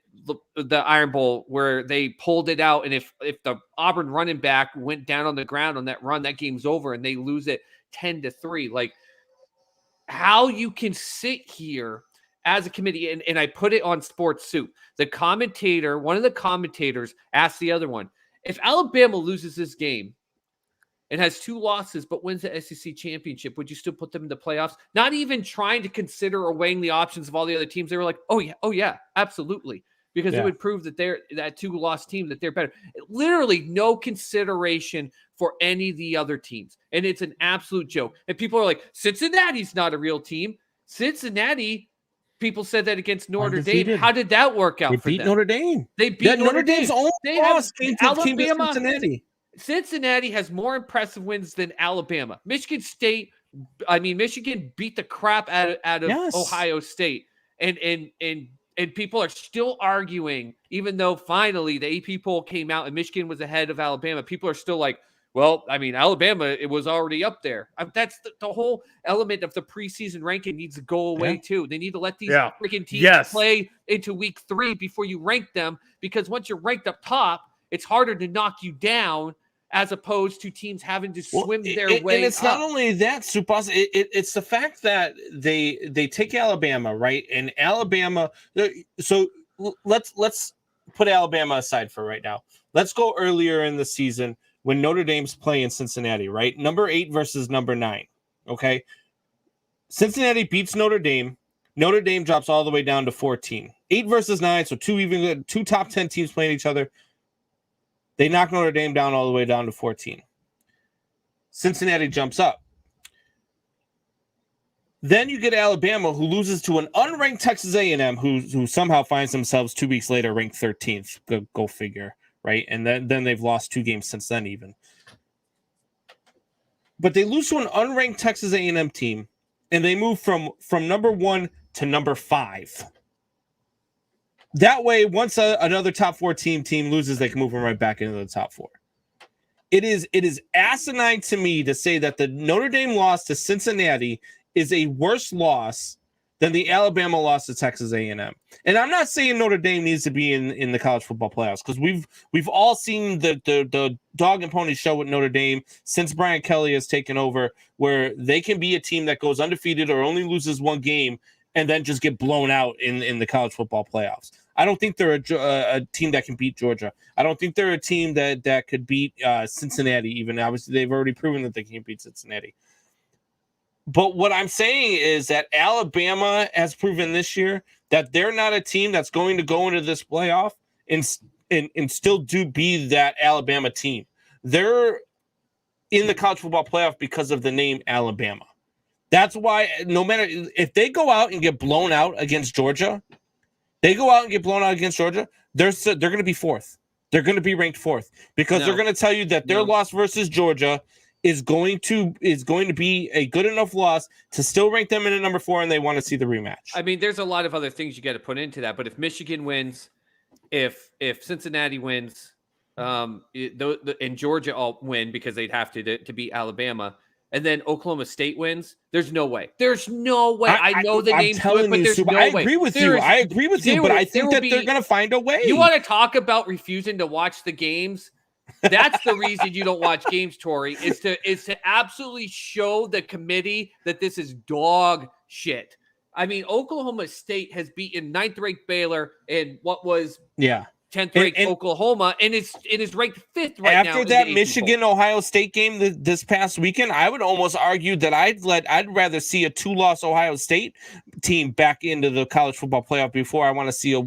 the Iron Bowl where they pulled it out, and if the Auburn running back went down on the ground on that run, that game's over, and they lose it 10-3. Like, how you can sit here as a committee, and I put it on Sports Soup. One of the commentators asked the other one, if Alabama loses this game and has 2 losses but wins the SEC championship, would you still put them in the playoffs? Not even trying to consider or weighing the options of all the other teams. They were like, oh yeah, absolutely. Because it would prove that that 2-loss team, that they're better. Literally no consideration for any of the other teams. And it's an absolute joke. And people are like, Cincinnati's not a real team. Cincinnati, people said that against Notre Dame. How did that work out for them? Notre Dame. They beat Notre Dame. Dame's only loss came to Cincinnati. Cincinnati has more impressive wins than Alabama. Michigan beat the crap out of Ohio State. And people are still arguing, even though finally the AP poll came out and Michigan was ahead of Alabama. People are still like, well, I mean, Alabama, it was already up there. That's the whole element of the preseason ranking needs to go away too. They need to let these freaking teams play into week 3 before you rank them, because once you're ranked up top, it's harder to knock you down as opposed to teams having to swim their way. And it's not only that, Supas, it's the fact that they take Alabama, right? And Alabama, so let's put Alabama aside for right now. Let's go earlier in the season when Notre Dame's playing Cincinnati, right? Number 8 versus number 9, okay? Cincinnati beats Notre Dame. Notre Dame drops all the way down to 14. 8 versus 9, so two top 10 teams playing each other. They knock Notre Dame down all the way down to 14. Cincinnati jumps up. Then you get Alabama, who loses to an unranked Texas A&M, who somehow finds themselves 2 weeks later ranked 13th. Go figure, right? And then they've lost 2 games since then even. But they lose to an unranked Texas A&M team, and they move from number 1 to number 5. That way, once another top 4 team loses, they can move them right back into the top 4. It is asinine to me to say that the Notre Dame loss to Cincinnati is a worse loss than the Alabama loss to Texas A&M. And I'm not saying Notre Dame needs to be in the college football playoffs, because we've all seen the dog and pony show with Notre Dame since Brian Kelly has taken over, where they can be a team that goes undefeated or only loses 1 game and then just get blown out in the college football playoffs. I don't think they're a team that can beat Georgia. I don't think they're a team that could beat Cincinnati even. Obviously, they've already proven that they can't beat Cincinnati. But what I'm saying is that Alabama has proven this year that they're not a team that's going to go into this playoff and still be that Alabama team. They're in the college football playoff because of the name Alabama. That's why no matter if they go out and get blown out against Georgia, they're going to be 4th. They're going to be ranked 4th because they're going to tell you that their loss versus Georgia is going to be a good enough loss to still rank them in at number 4, and they want to see the rematch. I mean, there's a lot of other things you got to put into that, but if Michigan wins, if Cincinnati wins, and Georgia all win because they'd have to beat Alabama, and then Oklahoma State wins, there's no way. There's no way. I know the name's good, but there's no way. I agree with you, but I think that they're going to find a way. You want to talk about refusing to watch the games? That's the reason you don't watch games, Tori, is to absolutely show the committee that this is dog shit. I mean, Oklahoma State has beaten 9th-ranked Baylor in what was 10th ranked Oklahoma, and it is ranked 5th right now. After that Michigan Ohio State game this past weekend, I would almost argue that I'd rather see a 2-loss Ohio State team back into the college football playoff before I want to see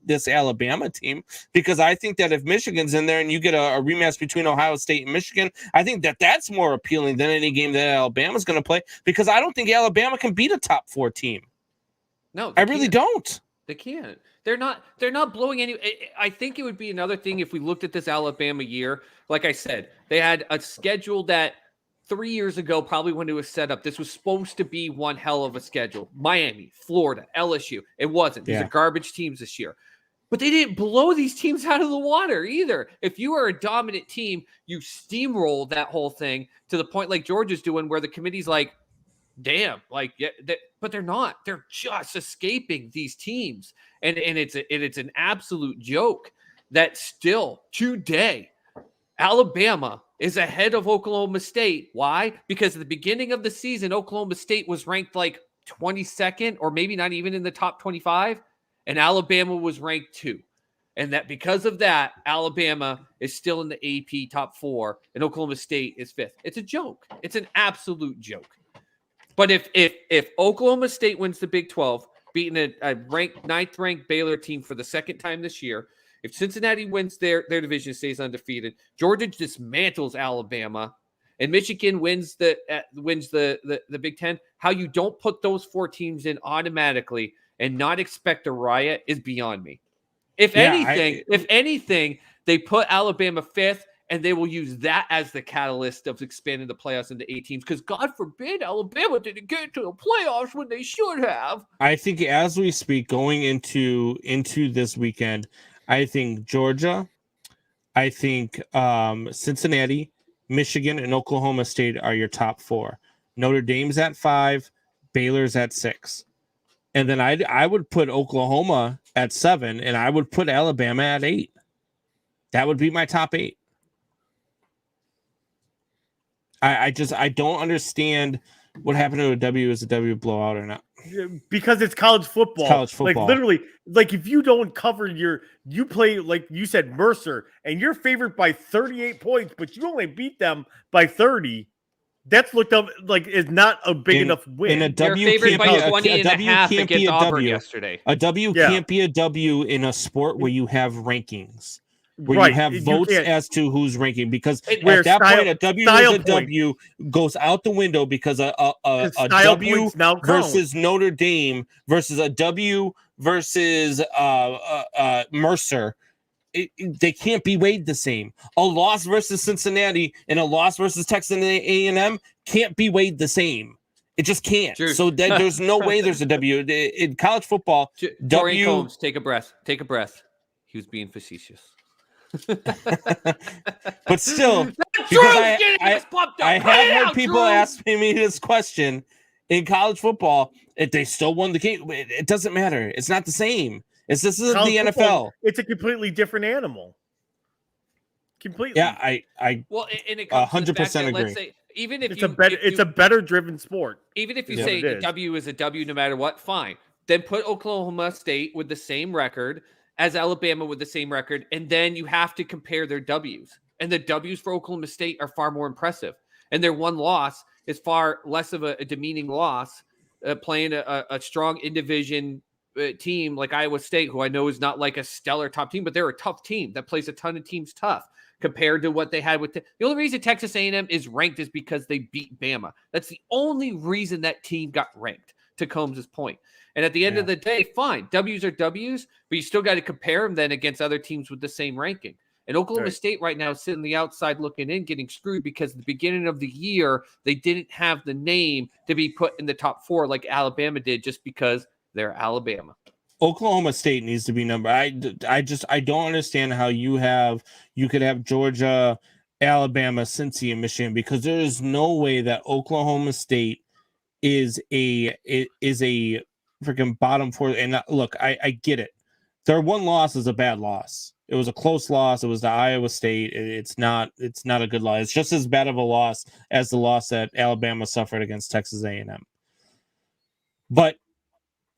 this Alabama team, because I think that if Michigan's in there and you get a rematch between Ohio State and Michigan, I think that's more appealing than any game that Alabama's going to play, because I don't think Alabama can beat a top 4 team. No, I really don't. They can't. They're not blowing any. I think it would be another thing if we looked at this Alabama year. Like I said, they had a schedule that 3 years ago, probably when it was set up, this was supposed to be one hell of a schedule. Miami, Florida, LSU. It wasn't. These are garbage teams this year. But they didn't blow these teams out of the water either. If you are a dominant team, you steamroll that whole thing to the point like Georgia's doing, where the committee's like, damn, like, yeah, but they're not. They're just escaping these teams. And it's an absolute joke that still today Alabama is ahead of Oklahoma State. Why? Because at the beginning of the season, Oklahoma State was ranked like 22nd, or maybe not even in the top 25, and Alabama was ranked 2. And that because of that, Alabama is still in the AP top 4, and Oklahoma State is 5th. It's a joke. It's an absolute joke. But if Oklahoma State wins the Big 12, beating a ranked 9th ranked Baylor team for the second time this year, if Cincinnati wins their division, stays undefeated, Georgia dismantles Alabama, and Michigan wins the Big 10, how you don't put those 4 teams in automatically and not expect a riot is beyond me. If anything, they put Alabama 5th, and they will use that as the catalyst of expanding the playoffs into 8 teams, because God forbid Alabama didn't get to the playoffs when they should have. I think as we speak, going into this weekend, I think Georgia, I think Cincinnati, Michigan, and Oklahoma State are your top 4. Notre Dame's at 5, Baylor's at 6. And then I would put Oklahoma at 7, and I would put Alabama at 8. That would be my top 8. I don't understand what happened to a W. Is a W blowout or not? Because it's college football. It's college football. Like literally, like if you don't cover you play, like you said, Mercer, and you're favored by 38 points, but you only beat them by 30. That's looked up like is not a big enough win. In a W, they're favored by 20 and a half can't against be a Auburn W. yesterday. A W can't be a W in a sport where you have rankings. Where you have votes as to who's ranking, because at that point, a W is a W goes out the window, because a W versus Notre Dame versus a W versus Mercer, they can't be weighed the same. A loss versus Cincinnati and a loss versus Texas A&M can't be weighed the same. It just can't. True. So there's no way there's a W in college football. Dorian Combs, take a breath. Take a breath. He was being facetious. But still, because I have heard people asking me this question in college football, if they still won the game. It doesn't matter. It's not the same. This is the NFL. It's a completely different animal. Completely. Yeah, I and it 100% agree. Let's say, even if it's a better driven sport. Even if you say a W is a W no matter what, fine. Then put Oklahoma State with the same record as Alabama with the same record, and then you have to compare their W's. And the W's for Oklahoma State are far more impressive. And their one loss is far less of a demeaning loss, playing a strong in-division team like Iowa State, who I know is not like a stellar top team, but they're a tough team that plays a ton of teams tough compared to what they had with the only reason Texas A&M is ranked is because they beat Bama. That's the only reason that team got ranked, to Combs' point. And at the end of the day, fine, W's are W's, but you still got to compare them then against other teams with the same ranking. And Oklahoma State right now is sitting the outside looking in, getting screwed because at the beginning of the year, they didn't have the name to be put in the top 4 like Alabama did, just because they're Alabama. Oklahoma State needs to be number. I don't understand how you could have Georgia, Alabama, Cincy, and Michigan, because there is no way that Oklahoma State is a freaking bottom 4. And look, I get it. Their one loss is a bad loss. It was a close loss. It was to Iowa State. It's not a good loss. It's just as bad of a loss as the loss that Alabama suffered against Texas A&M. But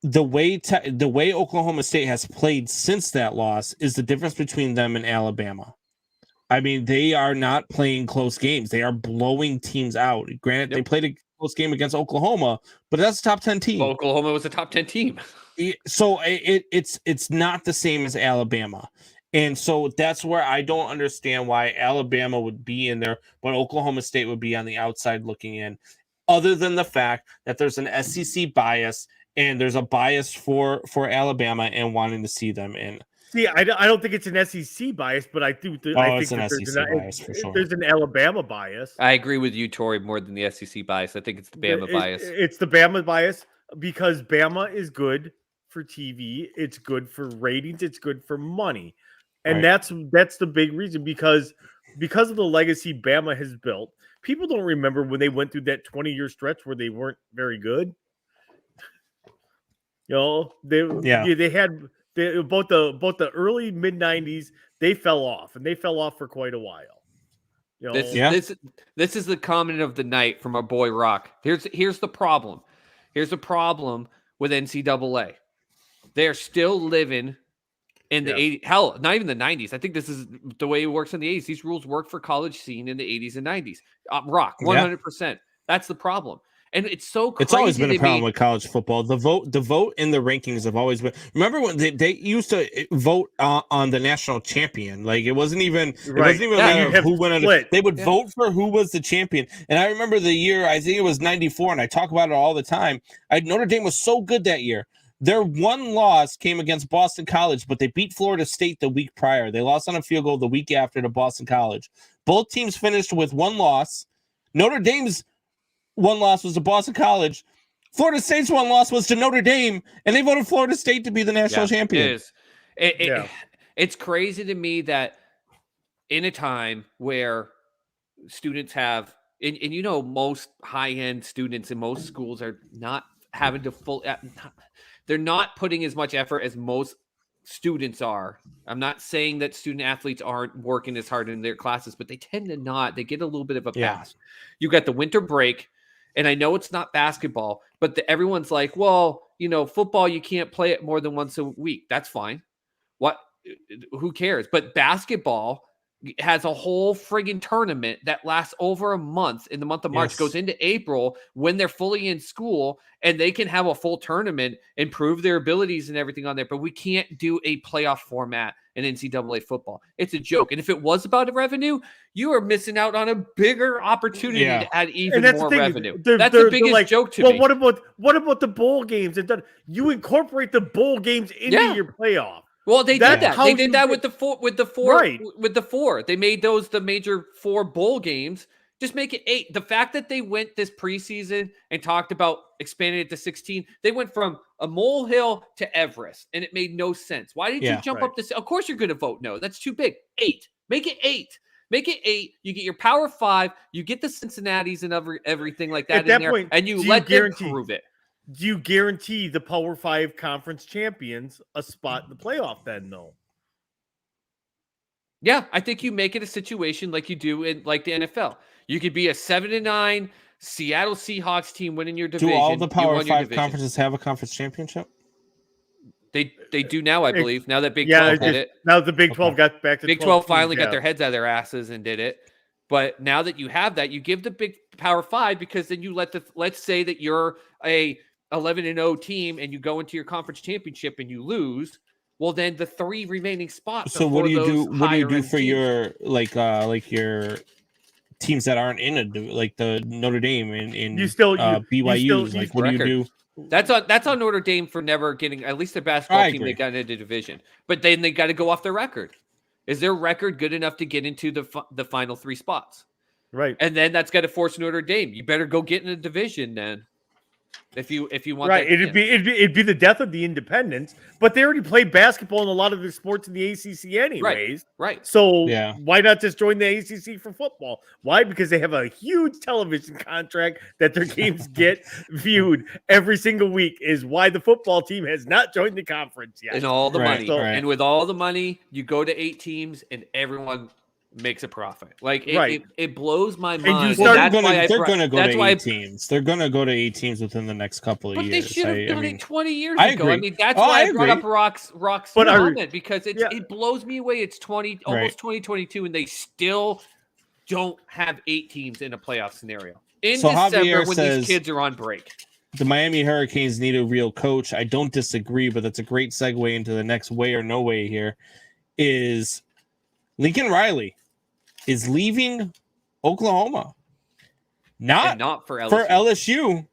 the way Oklahoma State has played since that loss is the difference between them and Alabama. I mean, they are not playing close games. They are blowing teams out. Granted, they played a close game against Oklahoma, but that's a top 10 team. Well, Oklahoma was a top 10 team. So it's not the same as Alabama. And so that's where I don't understand why Alabama would be in there, but Oklahoma State would be on the outside looking in, other than the fact that there's an SEC bias and there's a bias for Alabama and wanting to see them in. See, I don't think it's an SEC bias, but I do. I think an SEC bias for sure. There's an Alabama bias. I agree with you, Tori, more than the SEC bias. I think it's the Bama bias. It's the Bama bias because Bama is good for TV. It's good for ratings. It's good for money. And that's the big reason because of the legacy Bama has built. People don't remember when they went through that 20-year stretch where they weren't very good. You know, they had both the early mid 90s, they fell off, and they fell off for quite a while. You know? This is the comment of the night from our boy Rock. Here's the problem. Here's the problem with NCAA. They're still living in the 80s. Hell, not even the 90s. I think this is the way it works in the 80s. These rules work for college scene in the 80s and 90s. Rock, 100%. That's the problem. And it's so crazy. It's always been a problem with college football. The vote in the rankings have always been. Remember when they used to vote on the national champion? Like it wasn't even a matter of who won it. They would vote for who was the champion. And I remember the year, I think it was 94, and I talk about it all the time. Notre Dame was so good that year. Their one loss came against Boston College, but they beat Florida State the week prior. They lost on a field goal the week after to Boston College. Both teams finished with one loss. Notre Dame's one loss was to Boston College. Florida State's one loss was to Notre Dame, and they voted Florida State to be the national champion. It is. It's crazy to me that in a time where students have, and you know, most high-end students in most schools are not having to they're not putting as much effort as most students are. I'm not saying that student athletes aren't working as hard in their classes, but they tend to not. They get a little bit of a pass. You got the winter break. And I know it's not basketball, but everyone's like, well, you know, football, you can't play it more than once a week. That's fine. Who cares? But basketball has a whole friggin' tournament that lasts over a month in the month of March, goes into April when they're fully in school, and they can have a full tournament and prove their abilities and everything on there. But we can't do a playoff format in NCAA football. It's a joke. And if it was about revenue, you are missing out on a bigger opportunity to add even more revenue. That's the biggest joke to me. What about the bowl games? You incorporate the bowl games into your playoff. Well, they did that. They did that with the four. Right. With the four. They made those the major 4 bowl games. Just make it 8. The fact that they went this preseason and talked about expanding it to 16, they went from a molehill to Everest, and it made no sense. Why didn't you jump up to? Of course, you're going to vote no. That's too big. 8. Make it 8. Make it 8. You get your Power 5. You get the Cincinnatis and everything like that in there, point, and you let them prove it. Do you guarantee the Power 5 conference champions a spot in the playoff then, though? Yeah, I think you make it a situation like you do in like the NFL. You could be a 7-9 Seattle Seahawks team winning your division. Do all the Power 5 conferences have a conference championship? They do now, I believe. Now that Big 12 did it. Now the Big 12 got back to Big 12 finally got their heads out of their asses and did it. But now that you have that, you give the Big Power 5 because then you let's say that you're a 11-0 team and you go into your conference championship and you lose. Well, then the 3 remaining spots. So what do you do? What do you do for your like your teams that aren't in like the Notre Dame and BYU? What do you do? That's on Notre Dame for never getting at least their basketball team. They got into division, but then they got to go off their record. Is their record good enough to get into the final 3 spots? Right, and then that's got to force Notre Dame. You better go get in a division then. If you want, right, it'd be the death of the independents. But they already play basketball in a lot of the sports in the ACC anyways. Right. So why not just join the ACC for football? Why? Because they have a huge television contract that their games get viewed every single week. Is why the football team has not joined the conference yet. And all the money, and with all the money, you go to 8 teams, and everyone makes a profit. Like Right. it blows my you mind. start- That's why they're going to go that's to why 8 teams. They're going to go to 8 teams within the next couple of But years. they should have done I mean, it 20 years I ago. agree. I mean, that's Oh, why I I brought agree. up Rock's But comment, because yeah. it blows me away. It's Right. almost 2022, and they still don't have 8 teams in a playoff scenario in So December Javier when says- these kids are on break. the Miami Hurricanes need a real coach. I don't disagree, but that's a great segue into the next way or no way here. Is Lincoln Riley is leaving Oklahoma. And not for LSU. for LSU,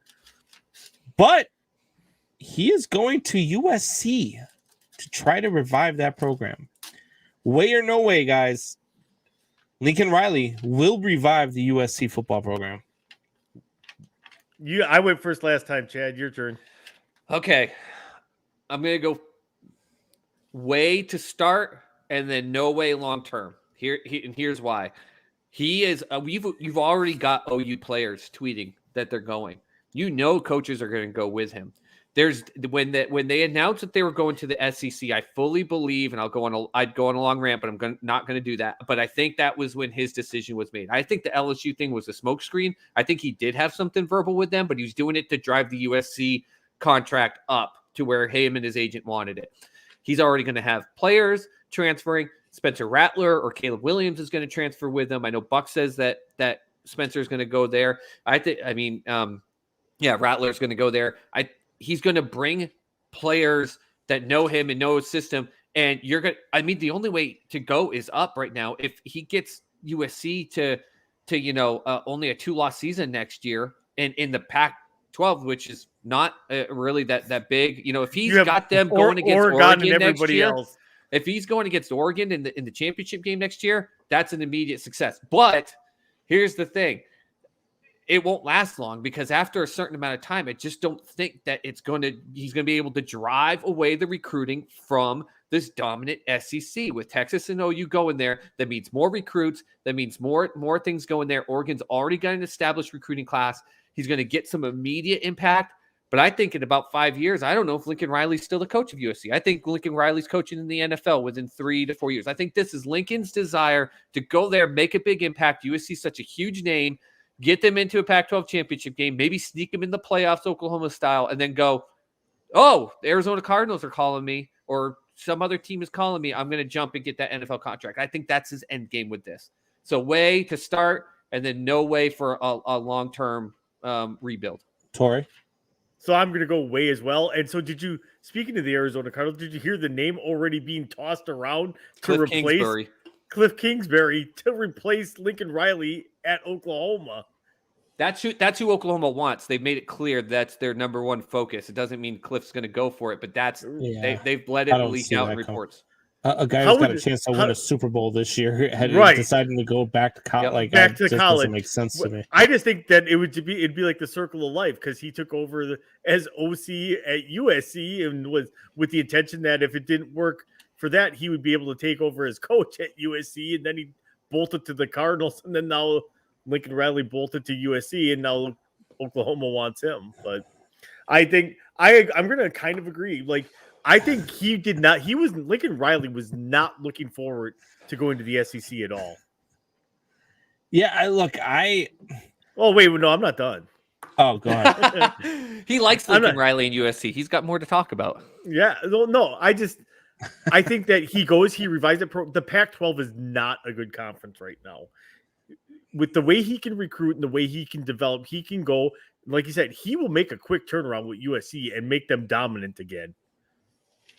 but he is going to USC to try to revive that program. Way or no way, guys. Lincoln Riley will revive the USC football program. I went first last time, Chad. Your turn. Okay, I'm gonna go way to start, and then no way long term. And here's why. He is. You've already got OU players tweeting that they're going. You know, coaches are going to go with him. When they announced that they were going to the SEC, I fully believe, and I'd go on a long rant, but I'm not going to do that. But I think that was when his decision was made. I think the LSU thing was a smokescreen. I think he did have something verbal with them, but he was doing it to drive the USC contract up to where him and his agent wanted it. He's already going to have players transferring. Spencer Rattler or Caleb Williams is going to transfer with them. I know Buck says that Spencer is going to go there. Rattler is going to go there. He's going to bring players that know him and know his system. And the only way to go is up right now. If he gets USC to only a 2-loss season next year, and in the Pac-12, which is not really that big, if he's got them going against Oregon next year, else. If he's going against Oregon in the championship game next year, that's an immediate success. But here's the thing. It won't last long, because after a certain amount of time, I just don't think that he's going to be able to drive away the recruiting from this dominant SEC. With Texas and OU going there, that means more recruits. That means more things going there. Oregon's already got an established recruiting class. He's going to get some immediate impact. But I think in about 5 years, I don't know if Lincoln Riley's still the coach of USC. I think Lincoln Riley's coaching in the NFL within 3 to 4 years. I think this is Lincoln's desire to go there, make a big impact. USC is such a huge name. Get them into a Pac-12 championship game, maybe sneak them in the playoffs, Oklahoma style, and then go, oh, the Arizona Cardinals are calling me, or some other team is calling me. I'm going to jump and get that NFL contract. I think that's his end game with this. So way to start, and then no way for a long-term rebuild. Torrey? So I'm going to go way as well. And so speaking of the Arizona Cardinals, did you hear the name already being tossed around to replace Cliff Kingsbury to replace Lincoln Riley at Oklahoma? That's who Oklahoma wants. They've made it clear that's their number one focus. It doesn't mean Cliff's going to go for it, but they've let it leak out in reports. A guy who's got a chance to win a Super Bowl this year deciding to go back to college. Back to college doesn't make sense to me. I just think that it'd be like the circle of life, because he took over as OC at USC and was with the intention that if it didn't work for that, he would be able to take over as coach at USC, and then he bolted to the Cardinals, and then now Lincoln Riley bolted to USC, and now Oklahoma wants him. But I think I'm going to kind of agree. Like, I think Lincoln Riley was not looking forward to going to the SEC at all. Yeah, Oh, wait, no, I'm not done. Oh, go ahead. He likes Lincoln Riley and USC. He's got more to talk about. Yeah, no, I think that he revised it. The Pac-12 is not a good conference right now. With the way he can recruit and the way he can develop, he can go, like you said, he will make a quick turnaround with USC and make them dominant again,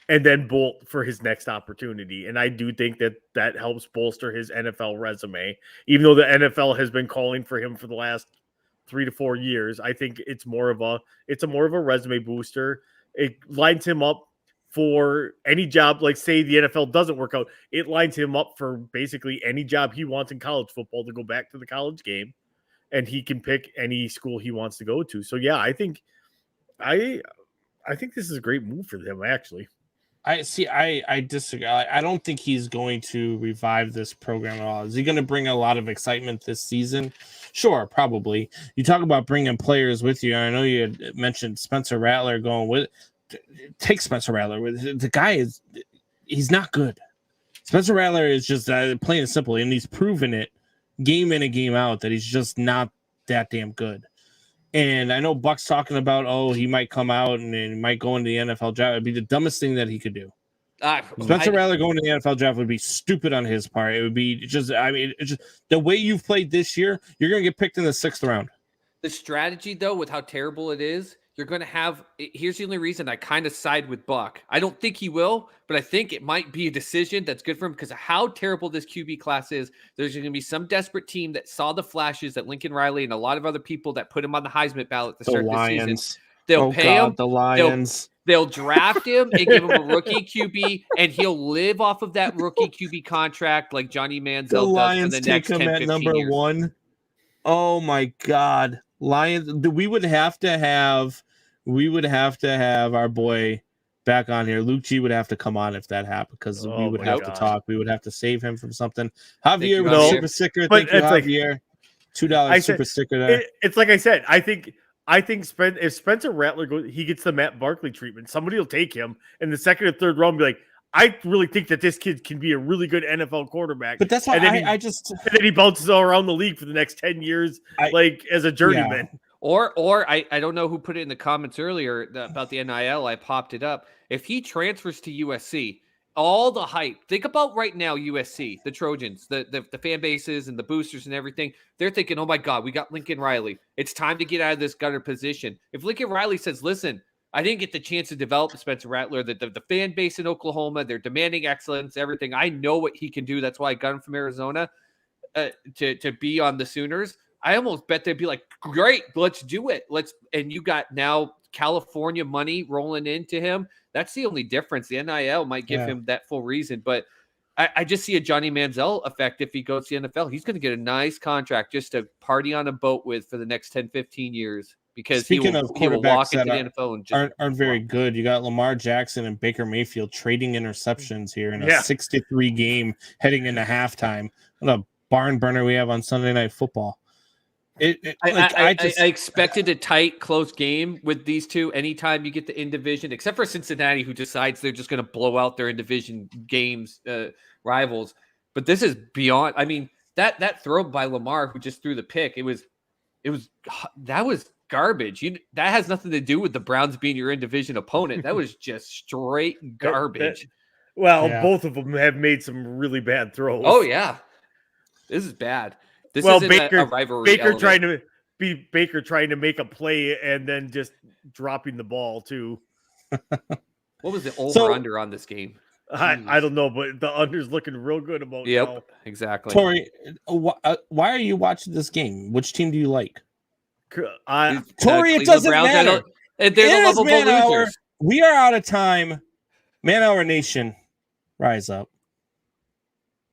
and then bolt for his next opportunity. And I do think that helps bolster his NFL resume, even though the NFL has been calling for him for the last 3 to 4 years. I think it's more of a resume booster. It lines him up for any job. Like, say the NFL doesn't work out, it lines him up for basically any job he wants in college football to go back to the college game, and he can pick any school he wants to go to. So yeah, I think this is a great move for them, actually. I disagree. I don't think he's going to revive this program at all. Is he going to bring a lot of excitement this season? Sure, probably. You talk about bringing players with you. I know you had mentioned Spencer Rattler going with. Take Spencer Rattler. The guy he's not good. Spencer Rattler is just plain and simple, and he's proven it game in and game out that he's just not that damn good. And I know Buck's talking about, he might come out and he might go into the NFL draft. It'd be the dumbest thing that he could do. Spencer Rattler going to the NFL draft would be stupid on his part. It would be just the way you've played this year, you're going to get picked in the 6th round. The strategy, though, with how terrible it is, you're going to have – here's the only reason I kind of side with Buck. I don't think he will, but I think it might be a decision that's good for him because of how terrible this QB class is. There's going to be some desperate team that saw the flashes that Lincoln Riley and a lot of other people that put him on the Heisman ballot at the start of the season. They'll pay him. The Lions. They'll draft him and give him a rookie QB, and he'll live off of that rookie QB contract like Johnny Manziel the does Lions for the next 10, 15 number years. 1. Oh my God, Lions! We would have to have our boy back on here. Luke G would have to come on if that happened because we would have to talk. We would have to save him from something. Javier with a super sticker. Thank you, Javier. $2 super sticker there. It's like I said. I think if Spencer Rattler goes, he gets the Matt Barkley treatment. Somebody will take him in the 2nd or 3rd round and be like, I really think that this kid can be a really good NFL quarterback. But that's why and then he bounces all around the league for the next 10 years, as a journeyman. Yeah. Or I don't know who put it in the comments earlier about the NIL. I popped it up. If he transfers to USC, all the hype. Think about right now USC, the Trojans, the fan bases and the boosters and everything. They're thinking, oh my God, we got Lincoln Riley. It's time to get out of this gutter position. If Lincoln Riley says, listen, I didn't get the chance to develop Spencer Rattler, the fan base in Oklahoma, they're demanding excellence, everything. I know what he can do. That's why I got him from Arizona to be on the Sooners. I almost bet they'd be like, great, let's do it. And you got now California money rolling into him. That's the only difference. The NIL might give him that full reason, but I just see a Johnny Manziel effect if he goes to the NFL. He's going to get a nice contract just to party on a boat with for the next 10, 15 years because he will walk into the NFL and just aren't very good. You got Lamar Jackson and Baker Mayfield trading interceptions here in a 6-3 game heading into halftime. What a barn burner we have on Sunday Night Football. I expected a tight, close game with these two. Anytime you get the in-division, except for Cincinnati, who decides they're just going to blow out their in-division games rivals. But this is beyond. I mean, that throw by Lamar, who just threw the pick, that was garbage. That has nothing to do with the Browns being your in-division opponent. That was just straight garbage. Both of them have made some really bad throws. Oh yeah, this is bad. This isn't a rivalry. Baker trying to make a play and then just dropping the ball too. What was the over/under on this game? I don't know, but the under's looking real good about. Yep, exactly. Tori, why are you watching this game? Which team do you like? Tori, it doesn't matter. They're the lovable losers. We are out of time. Man Hour Nation, rise up.